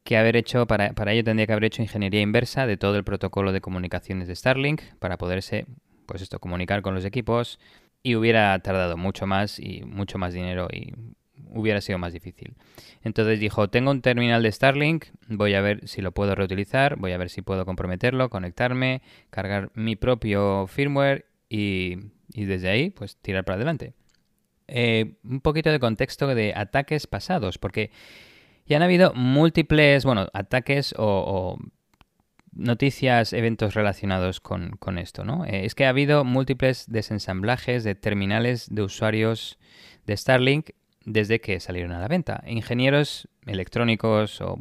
que haber hecho, para ello tendría que haber hecho ingeniería inversa de todo el protocolo de comunicaciones de Starlink para poderse, pues esto, comunicar con los equipos, y hubiera tardado mucho más y mucho más dinero y hubiera sido más difícil. Entonces dijo, tengo un terminal de Starlink, voy a ver si lo puedo reutilizar, voy a ver si puedo comprometerlo, conectarme, cargar mi propio firmware y desde ahí pues tirar para adelante. Un poquito de contexto de ataques pasados, porque ya han habido múltiples, ataques o noticias, eventos relacionados con esto, ¿no? Es que ha habido múltiples desensamblajes de terminales de usuarios de Starlink desde que salieron a la venta. Ingenieros electrónicos o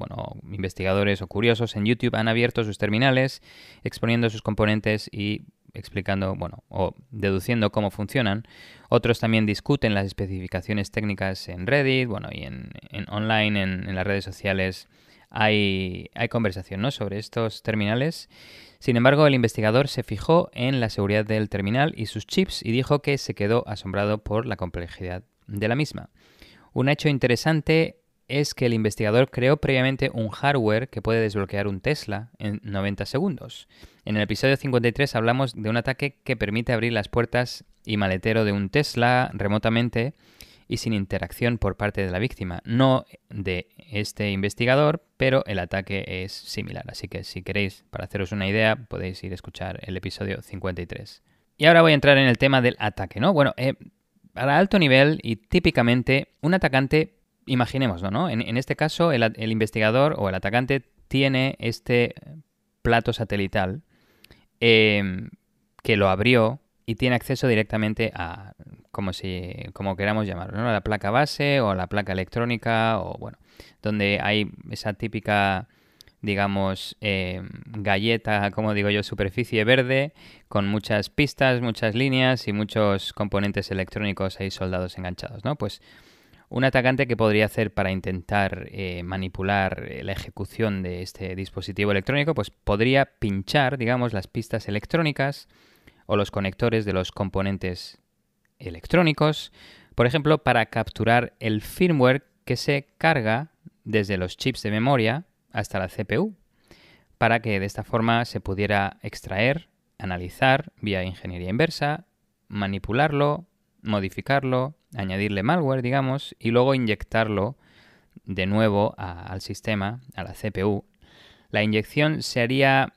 investigadores o curiosos en YouTube han abierto sus terminales exponiendo sus componentes y explicando, o deduciendo cómo funcionan. Otros también discuten las especificaciones técnicas en Reddit, y en online, en las redes sociales. Hay conversación, ¿no?, sobre estos terminales. Sin embargo, el investigador se fijó en la seguridad del terminal y sus chips y dijo que se quedó asombrado por la complejidad de la misma. Un hecho interesante es que el investigador creó previamente un hardware que puede desbloquear un Tesla en 90 segundos. En el episodio 53 hablamos de un ataque que permite abrir las puertas y maletero de un Tesla remotamente y sin interacción por parte de la víctima. No de este investigador, pero el ataque es similar. Así que si queréis, para haceros una idea, podéis ir a escuchar el episodio 53. Y ahora voy a entrar en el tema del ataque, ¿no? Para alto nivel y típicamente un atacante, imaginémoslo, ¿no? En este caso, el investigador o el atacante tiene este plato satelital que lo abrió y tiene acceso directamente a, como queramos llamarlo, ¿no?, a la placa base o a la placa electrónica, donde hay esa típica, digamos, galleta, como digo yo, superficie verde, con muchas pistas, muchas líneas y muchos componentes electrónicos ahí soldados enganchados, ¿no? Pues un atacante que podría hacer para intentar manipular la ejecución de este dispositivo electrónico, pues podría pinchar, digamos, las pistas electrónicas o los conectores de los componentes electrónicos, por ejemplo, para capturar el firmware que se carga desde los chips de memoria hasta la CPU, para que de esta forma se pudiera extraer, analizar vía ingeniería inversa, manipularlo, modificarlo, añadirle malware, digamos, y luego inyectarlo de nuevo al sistema, a la CPU. La inyección se haría,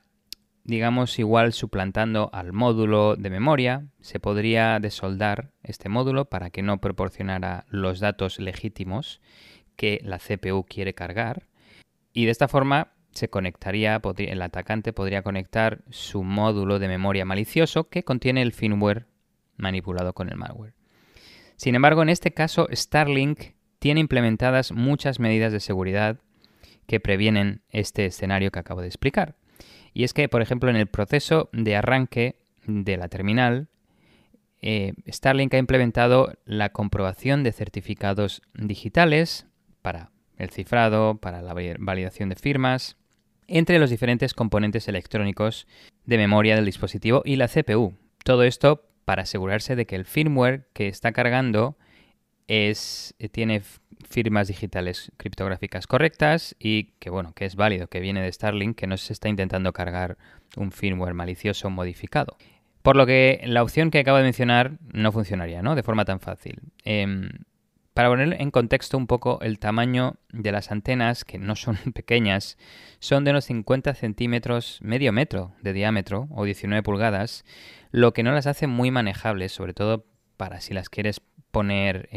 digamos, igual suplantando al módulo de memoria. Se podría desoldar este módulo para que no proporcionara los datos legítimos que la CPU quiere cargar. Y de esta forma se conectaría, el atacante podría conectar su módulo de memoria malicioso que contiene el firmware manipulado con el malware. Sin embargo, en este caso, Starlink tiene implementadas muchas medidas de seguridad que previenen este escenario que acabo de explicar. Y es que, por ejemplo, en el proceso de arranque de la terminal, Starlink ha implementado la comprobación de certificados digitales para el cifrado, para la validación de firmas, entre los diferentes componentes electrónicos de memoria del dispositivo y la CPU. Todo esto para asegurarse de que el firmware que está cargando tiene firmas digitales criptográficas correctas y que es válido, que viene de Starlink, que no se está intentando cargar un firmware malicioso modificado. Por lo que la opción que acabo de mencionar no funcionaría, ¿no?, de forma tan fácil. Para poner en contexto un poco el tamaño de las antenas, que no son pequeñas, son de unos 50 centímetros, medio metro de diámetro o 19 pulgadas, lo que no las hace muy manejables, sobre todo para si las quieres poner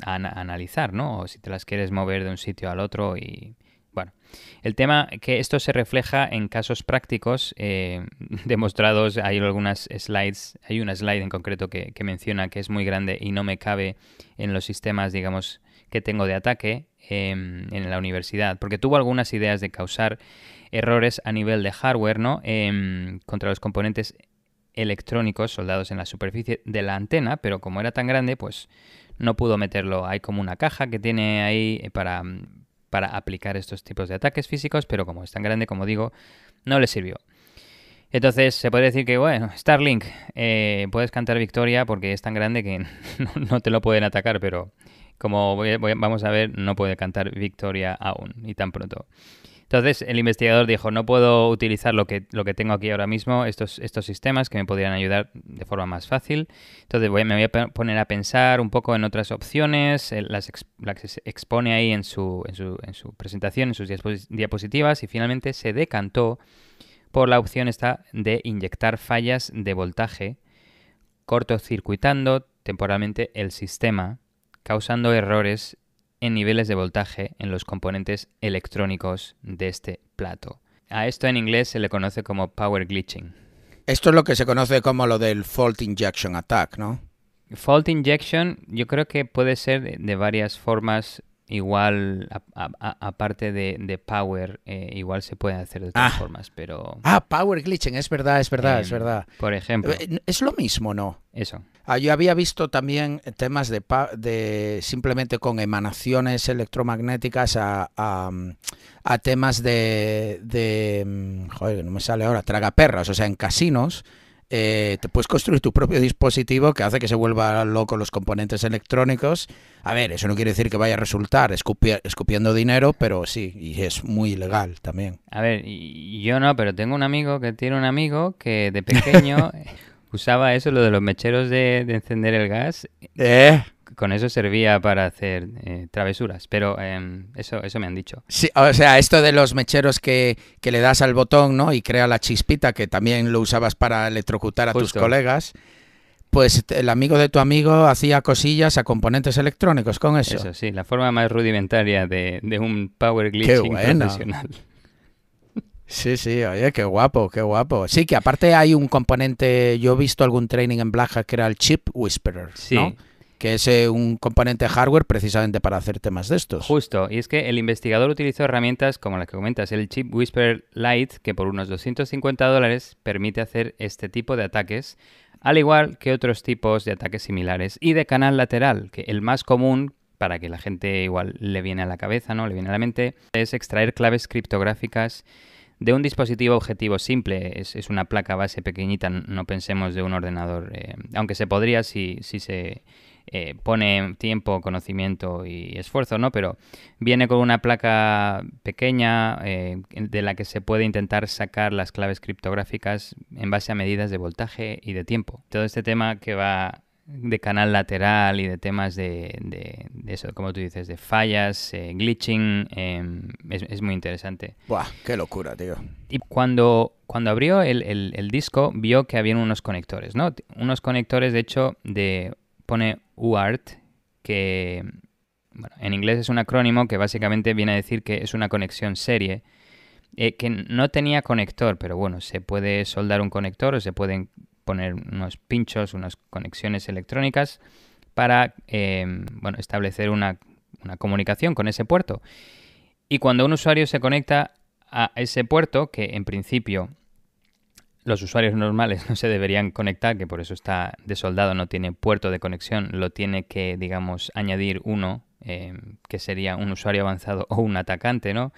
a analizar, ¿no?, o si te las quieres mover de un sitio al otro. Y el tema que esto se refleja en casos prácticos demostrados. Hay algunas slides, hay una slide en concreto que menciona que es muy grande y no me cabe en los sistemas, digamos, que tengo de ataque en la universidad, porque tuvo algunas ideas de causar errores a nivel de hardware, ¿no? Contra los componentes electrónicos soldados en la superficie de la antena, pero como era tan grande, pues no pudo meterlo. Hay como una caja que tiene ahí para aplicar estos tipos de ataques físicos, pero como es tan grande, como digo, no le sirvió. Entonces se puede decir que, bueno, Starlink, puedes cantar victoria porque es tan grande que no te lo pueden atacar, pero como vamos a ver, no puede cantar victoria aún, y tan pronto. Entonces el investigador dijo, no puedo utilizar lo que tengo aquí ahora mismo, estos sistemas que me podrían ayudar de forma más fácil. Entonces me voy a poner a pensar un poco en otras opciones, las que se expone ahí en su presentación, en sus diapositivas, y finalmente se decantó por la opción esta de inyectar fallas de voltaje, cortocircuitando temporalmente el sistema, causando errores en niveles de voltaje en los componentes electrónicos de este plato. A esto en inglés se le conoce como power glitching. Esto es lo que se conoce como lo del fault injection attack, ¿no? Fault injection yo creo que puede ser de varias formas. Igual, aparte de power, igual se puede hacer de otras formas, pero... Power glitching, es verdad. Por ejemplo. Es lo mismo, ¿no? Eso. Yo había visto también temas de simplemente con emanaciones electromagnéticas a temas joder, no me sale ahora, tragaperras, o sea, en casinos. Te puedes construir tu propio dispositivo que hace que se vuelva loco los componentes electrónicos. A ver, eso no quiere decir que vaya a resultar escupiendo dinero, pero sí, y es muy ilegal también. A ver, yo no, pero tengo un amigo que tiene un amigo que de pequeño usaba eso, lo de los mecheros de encender el gas. Con eso servía para hacer travesuras, pero eso me han dicho. Sí, o sea, esto de los mecheros que le das al botón, ¿no? Y crea la chispita, que también lo usabas para electrocutar a tus colegas, pues el amigo de tu amigo hacía cosillas a componentes electrónicos con eso. Eso sí, la forma más rudimentaria de un power glitching profesional. Sí, oye, qué guapo. Sí, que aparte hay un componente, yo he visto algún training en Black Hat que era el Chip Whisperer, ¿no? Sí. Que es un componente hardware precisamente para hacer temas de estos. Justo, y es que el investigador utilizó herramientas como las que comentas, el Chip Whisperer Lite, que por unos $250 permite hacer este tipo de ataques, al igual que otros tipos de ataques similares, y de canal lateral, que el más común, para que la gente igual le viene a la cabeza, ¿no? Le viene a la mente, es extraer claves criptográficas de un dispositivo objetivo simple. Es una placa base pequeñita, no pensemos de un ordenador, aunque se podría si se pone tiempo, conocimiento y esfuerzo, ¿no? Pero viene con una placa pequeña de la que se puede intentar sacar las claves criptográficas en base a medidas de voltaje y de tiempo. Todo este tema que va de canal lateral y de temas de eso, como tú dices, de fallas, glitching, es muy interesante. ¡Buah! ¡Qué locura, tío! Y cuando abrió el disco, vio que habían unos conectores, ¿no? Unos conectores, de hecho, pone UART, que bueno, en inglés es un acrónimo que básicamente viene a decir que es una conexión serie, que no tenía conector, pero bueno, se puede soldar un conector o se pueden poner unos pinchos, unas conexiones electrónicas para establecer una comunicación con ese puerto. Y cuando un usuario se conecta a ese puerto, que en principio los usuarios normales no se deberían conectar, que por eso está desoldado, no tiene puerto de conexión, lo tiene que, digamos, añadir uno, que sería un usuario avanzado o un atacante, ¿no?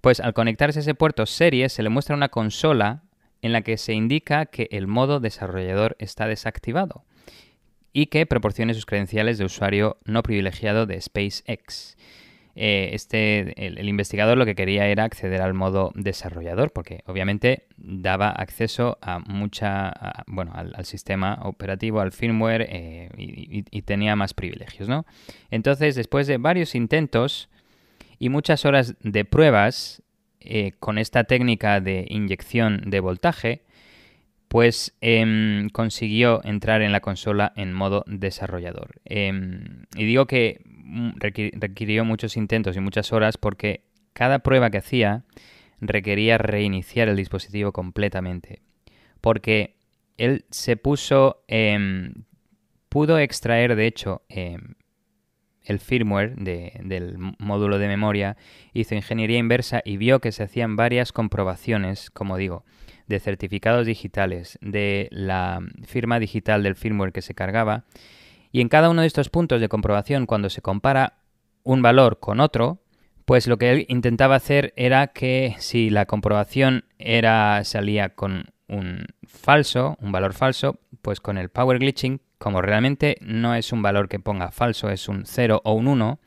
Pues al conectarse a ese puerto serie se le muestra una consola en la que se indica que el modo desarrollador está desactivado y que proporcione sus credenciales de usuario no privilegiado de SpaceX. El investigador lo que quería era acceder al modo desarrollador, porque obviamente daba acceso a al sistema operativo, al firmware, y tenía más privilegios, ¿no? Entonces, después de varios intentos y muchas horas de pruebas con esta técnica de inyección de voltaje, pues consiguió entrar en la consola en modo desarrollador. Y digo que requirió muchos intentos y muchas horas porque cada prueba que hacía requería reiniciar el dispositivo completamente. Porque él se pudo extraer, de hecho, el firmware del módulo de memoria, hizo ingeniería inversa y vio que se hacían varias comprobaciones, como digo, de certificados digitales, de la firma digital del firmware que se cargaba. Y en cada uno de estos puntos de comprobación, cuando se compara un valor con otro, pues lo que él intentaba hacer era que si la comprobación salía con un valor falso, pues con el power glitching, como realmente no es un valor que ponga falso, es un 0 o un 1,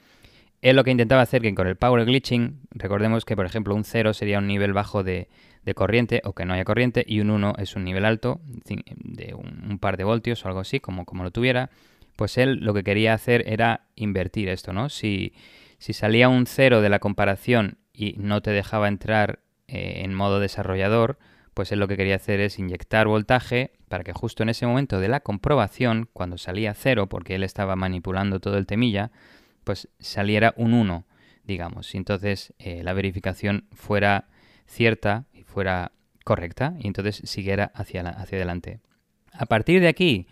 él lo que intentaba hacer que con el power glitching, recordemos que por ejemplo un 0 sería un nivel bajo de corriente o que no haya corriente, y un 1 es un nivel alto de un par de voltios o algo así, como lo tuviera, pues él lo que quería hacer era invertir esto, ¿no? Si salía un 0 de la comparación y no te dejaba entrar en modo desarrollador, pues él lo que quería hacer es inyectar voltaje para que justo en ese momento de la comprobación, cuando salía 0, porque él estaba manipulando todo el temilla, pues saliera un 1, digamos. Y entonces la verificación fuera cierta y fuera correcta, y entonces siguiera hacia adelante. A partir de aquí,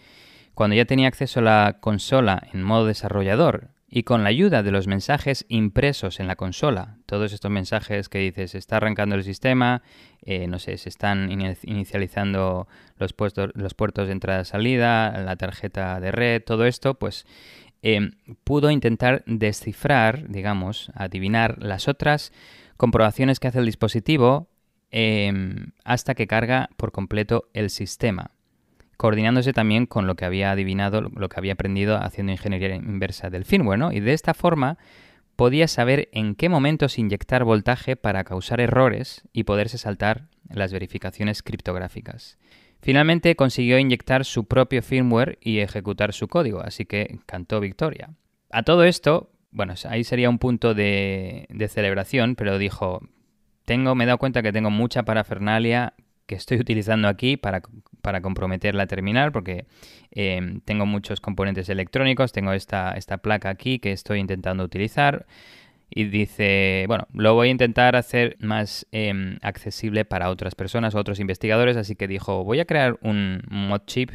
cuando ya tenía acceso a la consola en modo desarrollador y con la ayuda de los mensajes impresos en la consola, todos estos mensajes que dices, se está arrancando el sistema, no sé, se están inicializando los puertos de entrada-salida, la tarjeta de red, todo esto, pues pudo intentar descifrar, digamos, adivinar las otras comprobaciones que hace el dispositivo hasta que carga por completo el sistema, coordinándose también con lo que había adivinado, lo que había aprendido haciendo ingeniería inversa del firmware, ¿no? Y de esta forma podía saber en qué momentos inyectar voltaje para causar errores y poderse saltar las verificaciones criptográficas. Finalmente consiguió inyectar su propio firmware y ejecutar su código, así que cantó victoria. A todo esto, bueno, ahí sería un punto de celebración, pero dijo, me he dado cuenta que tengo mucha parafernalia que estoy utilizando aquí para comprometer la terminal, porque tengo muchos componentes electrónicos, tengo esta placa aquí que estoy intentando utilizar, y dice, bueno, lo voy a intentar hacer más accesible para otras personas o otros investigadores, así que dijo, voy a crear un mod chip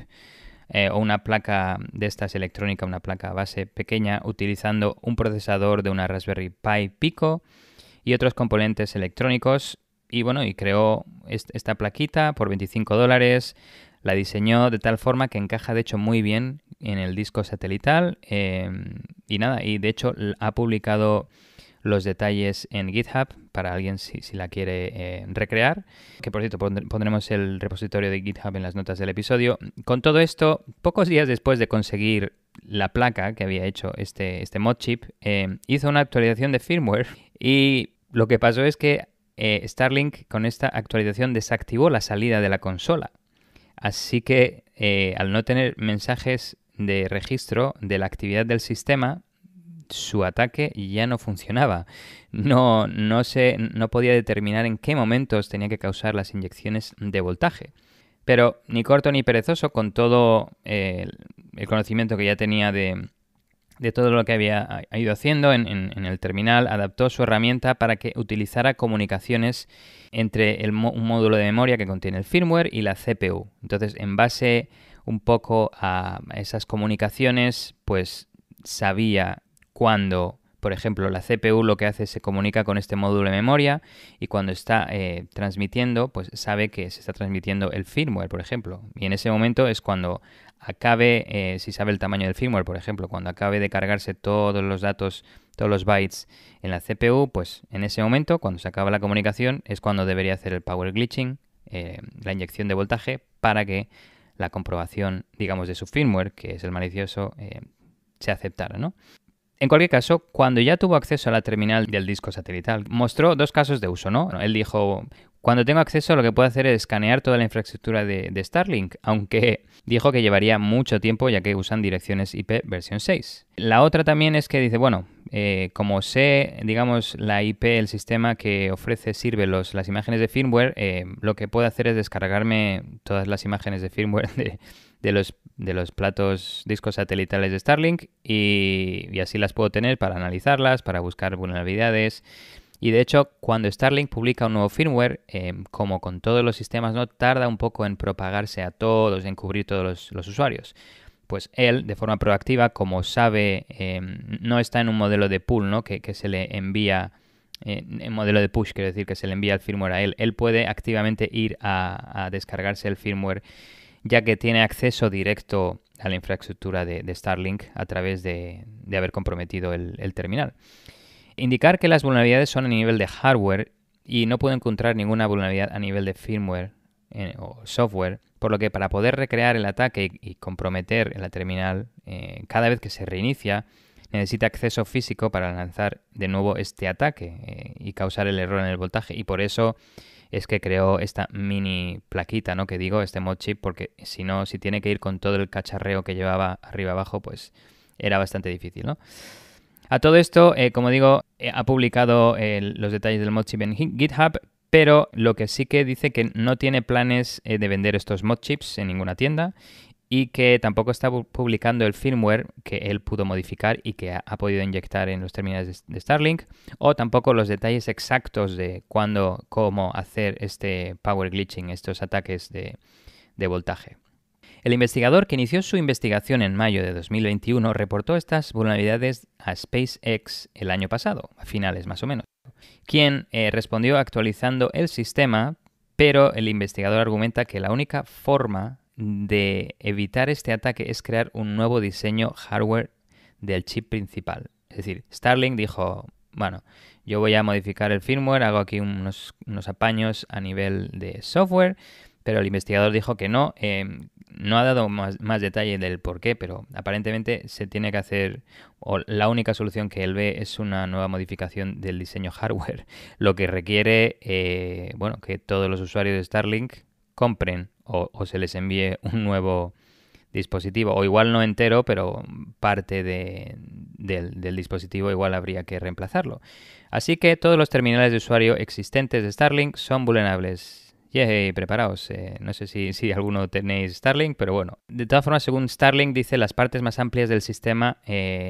o una placa de estas electrónica, una placa base pequeña, utilizando un procesador de una Raspberry Pi Pico y otros componentes electrónicos. Y bueno, y creó esta plaquita por $25, la diseñó de tal forma que encaja de hecho muy bien en el disco satelital y nada, y de hecho ha publicado los detalles en GitHub para alguien si la quiere recrear, que por cierto pondremos el repositorio de GitHub en las notas del episodio. Con todo esto, pocos días después de conseguir la placa que había hecho este mod chip, hizo una actualización de firmware y lo que pasó es que Starlink con esta actualización desactivó la salida de la consola. Así que al no tener mensajes de registro de la actividad del sistema, su ataque ya no funcionaba. No podía determinar en qué momentos tenía que causar las inyecciones de voltaje. Pero ni corto ni perezoso, con todo el conocimiento que ya tenía de todo lo que había ido haciendo en el terminal, adaptó su herramienta para que utilizara comunicaciones entre un módulo de memoria que contiene el firmware y la CPU. Entonces, en base un poco a esas comunicaciones, pues sabía cuando, por ejemplo, la CPU lo que hace es se comunica con este módulo de memoria y cuando está transmitiendo, pues sabe que se está transmitiendo el firmware, por ejemplo. Y en ese momento es cuando acabe, si sabe el tamaño del firmware, por ejemplo, cuando acabe de cargarse todos los datos, todos los bytes en la CPU, pues en ese momento, cuando se acaba la comunicación, es cuando debería hacer el power glitching, la inyección de voltaje, para que la comprobación, digamos, de su firmware, que es el malicioso, se aceptara, ¿no? En cualquier caso, cuando ya tuvo acceso a la terminal del disco satelital, mostró dos casos de uso, ¿no? Él dijo, cuando tengo acceso lo que puedo hacer es escanear toda la infraestructura de Starlink, aunque dijo que llevaría mucho tiempo ya que usan direcciones IP versión 6. La otra también es que dice, bueno, como sé, digamos, la IP, el sistema que sirve las imágenes de firmware, lo que puedo hacer es descargarme todas las imágenes de firmware de los platos discos satelitales de Starlink y así las puedo tener para analizarlas, para buscar vulnerabilidades. Y de hecho, cuando Starlink publica un nuevo firmware, como con todos los sistemas, no tarda un poco en propagarse a todos, en cubrir todos los usuarios. pues él, de forma proactiva, como sabe, no está en un modelo de pull, ¿no? Que se le envía, en modelo de push, quiero decir, que se le envía el firmware a él. Él puede activamente ir a descargarse el firmware, ya que tiene acceso directo a la infraestructura de Starlink a través de haber comprometido el terminal. Indicar que las vulnerabilidades son a nivel de hardware y no puedo encontrar ninguna vulnerabilidad a nivel de firmware o software, por lo que para poder recrear el ataque y comprometer la terminal cada vez que se reinicia, necesita acceso físico para lanzar de nuevo este ataque y causar el error en el voltaje. Y por eso es que creó esta mini plaquita, ¿no? Que digo, este mod chip, porque si no, si tiene que ir con todo el cacharreo que llevaba arriba abajo, pues era bastante difícil, ¿no? A todo esto, como digo, ha publicado los detalles del mod chip en GitHub, pero lo que sí que dice que no tiene planes de vender estos mod chips en ninguna tienda y que tampoco está publicando el firmware que él pudo modificar y que ha podido inyectar en los terminales de Starlink, o tampoco los detalles exactos de cuándo, cómo hacer este power glitching, estos ataques de voltaje. El investigador que inició su investigación en mayo de 2021 reportó estas vulnerabilidades a SpaceX el año pasado, a finales más o menos, quien respondió actualizando el sistema, pero el investigador argumenta que la única forma de evitar este ataque es crear un nuevo diseño hardware del chip principal. Es decir, Starlink dijo, bueno, yo voy a modificar el firmware, hago aquí unos apaños a nivel de software, pero el investigador dijo que no. No ha dado más detalle del por qué, pero aparentemente se tiene que hacer, o la única solución que él ve es una nueva modificación del diseño hardware, lo que requiere que todos los usuarios de Starlink compren o se les envíe un nuevo dispositivo, o igual no entero, pero parte del dispositivo igual habría que reemplazarlo. Así que todos los terminales de usuario existentes de Starlink son vulnerables. Yay, preparaos. No sé si alguno tenéis Starlink, pero bueno. De todas formas, según Starlink, dice las partes más amplias del sistema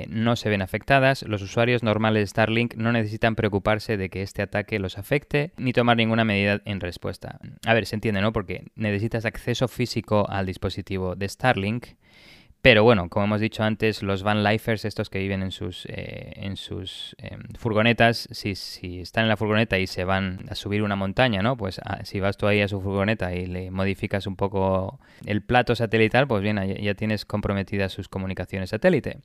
no se ven afectadas. Los usuarios normales de Starlink no necesitan preocuparse de que este ataque los afecte ni tomar ninguna medida en respuesta. A ver, se entiende, ¿no? Porque necesitas acceso físico al dispositivo de Starlink. Pero bueno, como hemos dicho antes, los van lifers, estos que viven en sus furgonetas, si están en la furgoneta y se van a subir una montaña, ¿no? Pues si vas tú ahí a su furgoneta y le modificas un poco el plato satelital, pues bien, ya tienes comprometidas sus comunicaciones satélite.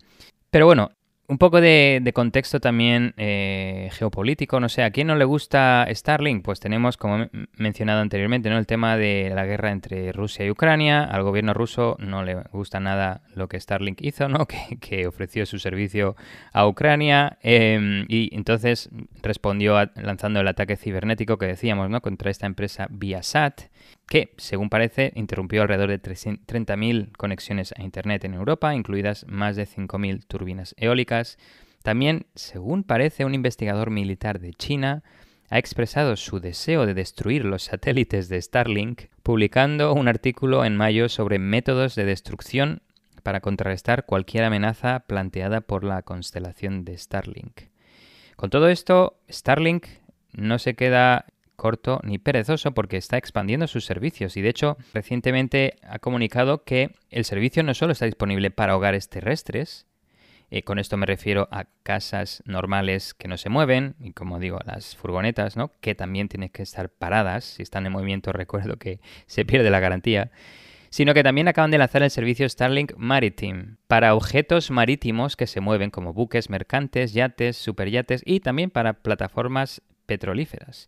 Pero bueno, un poco de contexto también geopolítico, no sé, ¿a quién no le gusta Starlink? Pues tenemos, como he mencionado anteriormente, ¿no? El tema de la guerra entre Rusia y Ucrania. Al gobierno ruso no le gusta nada lo que Starlink hizo, ¿no? Que ofreció su servicio a Ucrania y entonces respondió lanzando el ataque cibernético que decíamos, ¿no? Contra esta empresa Viasat, que, según parece, interrumpió alrededor de 30.000 conexiones a Internet en Europa, incluidas más de 5.000 turbinas eólicas. También, según parece, un investigador militar de China ha expresado su deseo de destruir los satélites de Starlink, publicando un artículo en mayo sobre métodos de destrucción para contrarrestar cualquier amenaza planteada por la constelación de Starlink. Con todo esto, Starlink no se queda corto ni perezoso porque está expandiendo sus servicios y de hecho recientemente ha comunicado que el servicio no solo está disponible para hogares terrestres, con esto me refiero a casas normales que no se mueven y como digo las furgonetas, ¿no? Que también tienen que estar paradas, si están en movimiento recuerdo que se pierde la garantía, sino que también acaban de lanzar el servicio Starlink Maritime para objetos marítimos que se mueven como buques mercantes, yates, superyates y también para plataformas petrolíferas.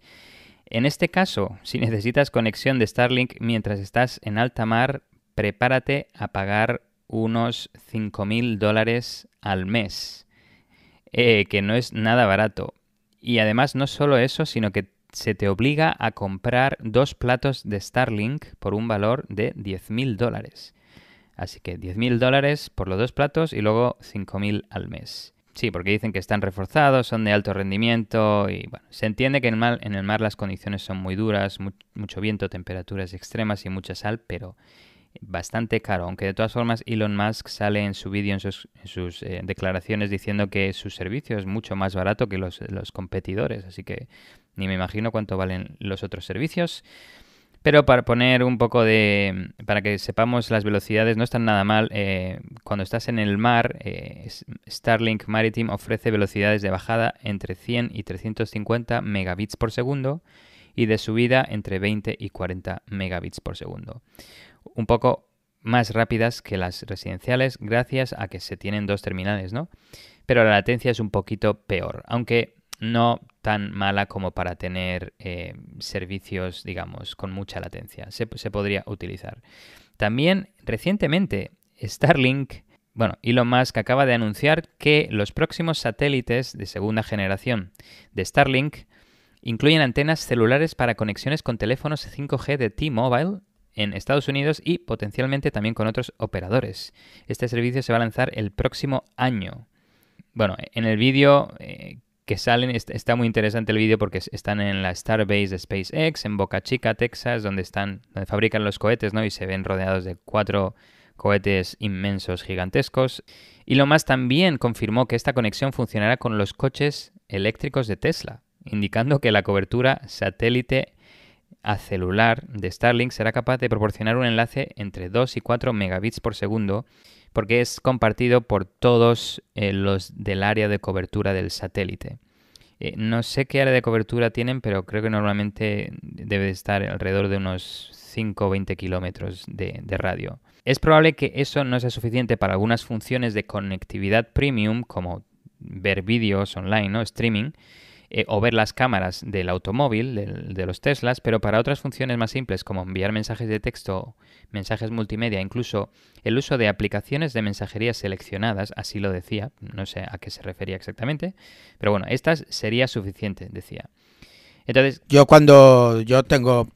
En este caso, si necesitas conexión de Starlink mientras estás en alta mar, prepárate a pagar unos $5.000 al mes, que no es nada barato. Y además no solo eso, sino que se te obliga a comprar 2 platos de Starlink por un valor de $10.000. Así que $10.000 por los 2 platos y luego 5.000 al mes. Sí, porque dicen que están reforzados, son de alto rendimiento y bueno, se entiende que en el mar las condiciones son muy duras, mucho viento, temperaturas extremas y mucha sal, pero bastante caro. Aunque de todas formas Elon Musk sale en su vídeo, en sus declaraciones diciendo que su servicio es mucho más barato que los competidores, así que ni me imagino cuánto valen los otros servicios. Pero para poner un poco para que sepamos las velocidades, no están nada mal. Cuando estás en el mar, Starlink Maritime ofrece velocidades de bajada entre 100 y 350 megabits por segundo y de subida entre 20 y 40 megabits por segundo. Un poco más rápidas que las residenciales gracias a que se tienen dos terminales, ¿no? Pero la latencia es un poquito peor, aunque no tan mala como para tener servicios, digamos, con mucha latencia. Se podría utilizar. También, recientemente, Starlink, Elon Musk acaba de anunciar que los próximos satélites de segunda generación de Starlink incluyen antenas celulares para conexiones con teléfonos 5G de T-Mobile en Estados Unidos y potencialmente también con otros operadores. Este servicio se va a lanzar el próximo año. Bueno, en el vídeo que salen, está muy interesante el vídeo porque están en la Starbase de SpaceX, en Boca Chica, Texas, donde fabrican los cohetes, ¿no? Y se ven rodeados de 4 cohetes inmensos, gigantescos. Y Elon Musk también confirmó que esta conexión funcionará con los coches eléctricos de Tesla, indicando que la cobertura satélite a celular de Starlink será capaz de proporcionar un enlace entre 2 y 4 megabits por segundo porque es compartido por todos los del área de cobertura del satélite. No sé qué área de cobertura tienen, pero creo que normalmente debe estar alrededor de unos 5 o 20 kilómetros de radio. Es probable que eso no sea suficiente para algunas funciones de conectividad premium, como ver vídeos online, ¿no? Streaming, o ver las cámaras del automóvil, de los Teslas, pero para otras funciones más simples como enviar mensajes de texto, mensajes multimedia, incluso el uso de aplicaciones de mensajería seleccionadas, así lo decía, no sé a qué se refería exactamente, pero bueno, estas sería suficiente, decía. Entonces, yo tengo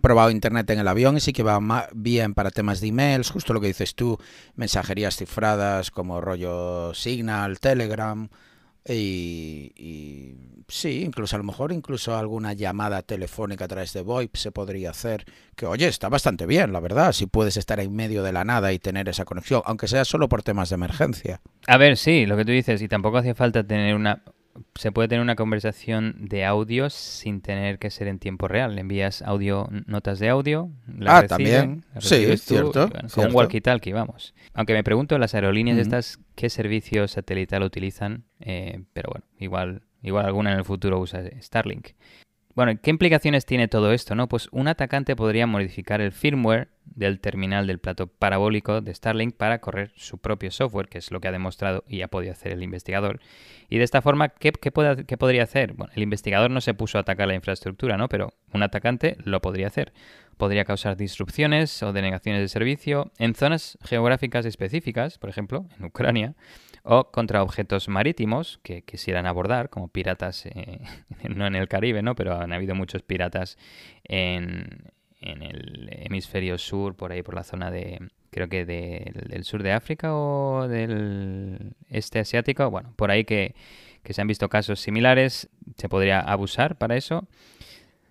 probado internet en el avión y sí que va bien para temas de emails, justo lo que dices tú, mensajerías cifradas como rollo Signal, Telegram. Y sí, incluso a lo mejor alguna llamada telefónica a través de VoIP se podría hacer, que oye, está bastante bien, la verdad, si puedes estar en medio de la nada y tener esa conexión, aunque sea solo por temas de emergencia. A ver, sí, lo que tú dices, y tampoco hace falta se puede tener una conversación de audio sin tener que ser en tiempo real. Le envías notas de audio, las también. Sí, tú, cierto. Con un walkie-talkie, vamos. Aunque me pregunto, las aerolíneas estas, ¿qué servicio satelital utilizan? Pero bueno, igual alguna en el futuro usa Starlink. Bueno, ¿qué implicaciones tiene todo esto, no? Pues un atacante podría modificar el firmware del terminal del plato parabólico de Starlink para correr su propio software, que es lo que ha demostrado y ha podido hacer el investigador. Y de esta forma, ¿qué podría hacer? Bueno, el investigador no se puso a atacar la infraestructura, ¿no? Pero un atacante lo podría hacer. Podría causar disrupciones o denegaciones de servicio en zonas geográficas específicas, por ejemplo, en Ucrania, o contra objetos marítimos que quisieran abordar, como piratas, no en el Caribe, ¿no? Pero han habido muchos piratas en el hemisferio sur, por ahí por la zona creo que del sur de África o del este asiático. Bueno, por ahí que se han visto casos similares, se podría abusar para eso.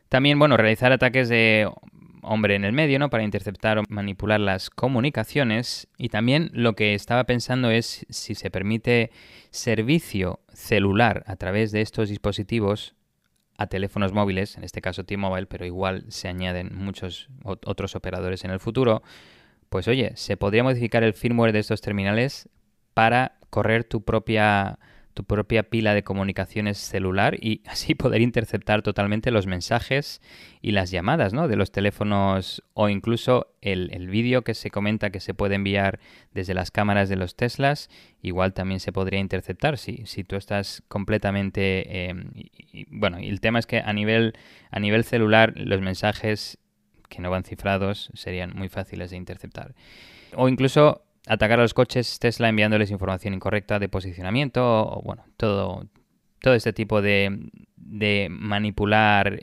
También, realizar ataques de hombre en el medio, ¿no? Para interceptar o manipular las comunicaciones. Y también lo que estaba pensando es si se permite servicio celular a través de estos dispositivos a teléfonos móviles, en este caso T-Mobile, pero igual se añaden muchos otros operadores en el futuro, pues oye, se podría modificar el firmware de estos terminales para correr tu propia pila de comunicaciones celular y así poder interceptar totalmente los mensajes y las llamadas, ¿no? De los teléfonos o incluso el vídeo que se comenta que se puede enviar desde las cámaras de los Teslas, igual también se podría interceptar si tú estás completamente... y el tema es que a nivel celular los mensajes que no van cifrados serían muy fáciles de interceptar. O incluso atacar a los coches Tesla enviándoles información incorrecta de posicionamiento o todo este tipo de manipular,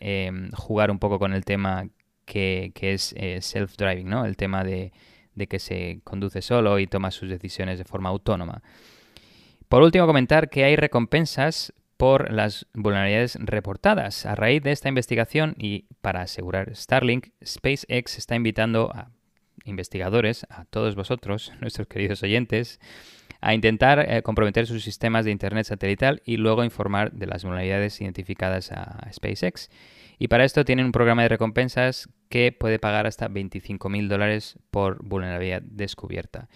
jugar un poco con el tema que es self-driving, ¿no? El tema de que se conduce solo y toma sus decisiones de forma autónoma. Por último, comentar que hay recompensas por las vulnerabilidades reportadas. A raíz de esta investigación y para asegurar Starlink, SpaceX está invitando a investigadores, a todos vosotros, nuestros queridos oyentes, a intentar comprometer sus sistemas de internet satelital y luego informar de las vulnerabilidades identificadas a SpaceX. Y para esto tienen un programa de recompensas que puede pagar hasta $25.000 por vulnerabilidad descubierta.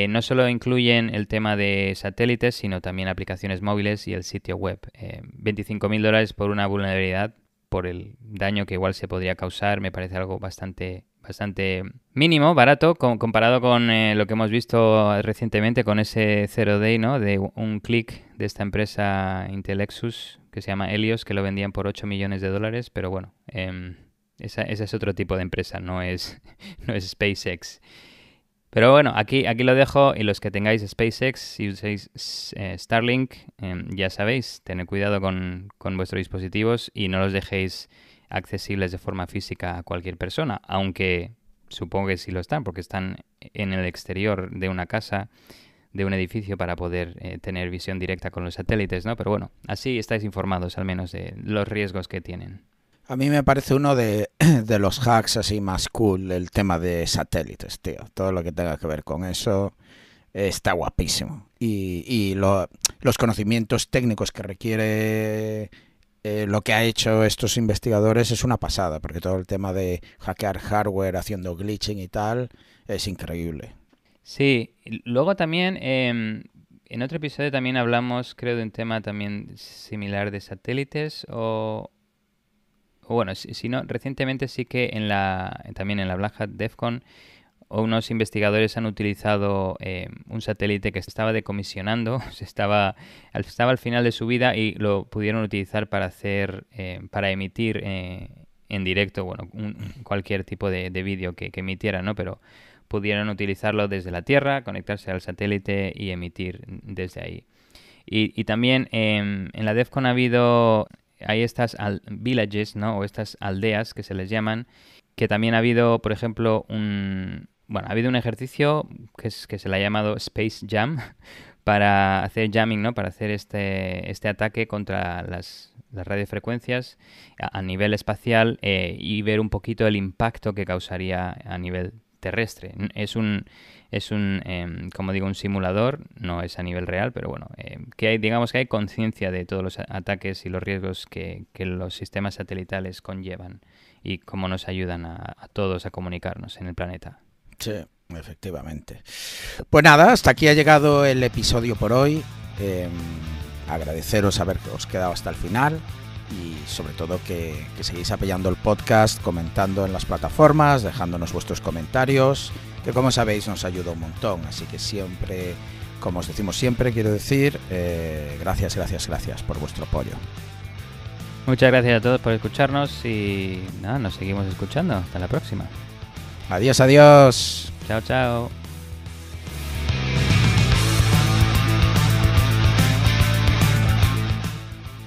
No solo incluyen el tema de satélites, sino también aplicaciones móviles y el sitio web. $25.000 por una vulnerabilidad, por el daño que igual se podría causar, me parece algo bastante mínimo, barato, comparado con lo que hemos visto recientemente con ese Zero Day, ¿no? De un clic de esta empresa Intelexus que se llama Helios, que lo vendían por $8 millones, pero bueno, esa es otro tipo de empresa, no es SpaceX. Pero bueno, aquí lo dejo, y los que tengáis SpaceX, si usáis Starlink, ya sabéis, tened cuidado con vuestros dispositivos y no los dejéis accesibles de forma física a cualquier persona, aunque supongo que sí lo están, porque están en el exterior de una casa, de un edificio, para poder tener visión directa con los satélites, ¿no? Pero bueno, así estáis informados al menos de los riesgos que tienen. A mí me parece uno de los hacks así más cool, el tema de satélites, tío. Todo lo que tenga que ver con eso está guapísimo. Y los conocimientos técnicos que requiere lo que ha hecho estos investigadores es una pasada, porque todo el tema de hackear hardware haciendo glitching y tal es increíble. Sí, luego también en otro episodio también hablamos, creo, de un tema también similar de satélites o bueno, si no, recientemente sí que también en la Black Hat DEFCON unos investigadores han utilizado un satélite que se estaba decomisionando, estaba al final de su vida, y lo pudieron utilizar para emitir en directo, bueno, cualquier tipo de vídeo que emitiera, ¿no? Pero pudieron utilizarlo desde la Tierra, conectarse al satélite y emitir desde ahí. Y también en la DEFCON hay estas villages, ¿no? O estas aldeas que se les llaman, que también ha habido, por ejemplo, ha habido un ejercicio que se le ha llamado Space Jam para hacer jamming, ¿no? Para hacer este ataque contra las radiofrecuencias a nivel espacial y ver un poquito el impacto que causaría a nivel terrestre. Es un como digo, un simulador, no es a nivel real, pero bueno, digamos que hay conciencia de todos los ataques y los riesgos que los sistemas satelitales conllevan y cómo nos ayudan a todos a comunicarnos en el planeta. Sí, efectivamente. Pues nada, hasta aquí ha llegado el episodio por hoy. Agradeceros haberos quedado hasta el final y sobre todo que seguís apoyando el podcast, comentando en las plataformas, dejándonos vuestros comentarios, que como sabéis nos ayuda un montón. Así que siempre, como os decimos siempre, quiero decir, gracias por vuestro apoyo. Muchas gracias a todos por escucharnos y nada, nos seguimos escuchando. Hasta la próxima. Adiós, adiós. Chao, chao.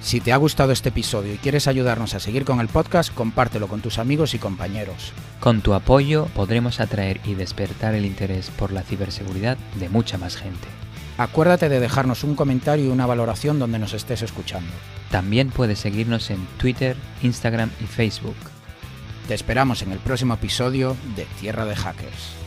Si te ha gustado este episodio y quieres ayudarnos a seguir con el podcast, compártelo con tus amigos y compañeros. Con tu apoyo podremos atraer y despertar el interés por la ciberseguridad de mucha más gente. Acuérdate de dejarnos un comentario y una valoración donde nos estés escuchando. También puedes seguirnos en Twitter, Instagram y Facebook. Te esperamos en el próximo episodio de Tierra de Hackers.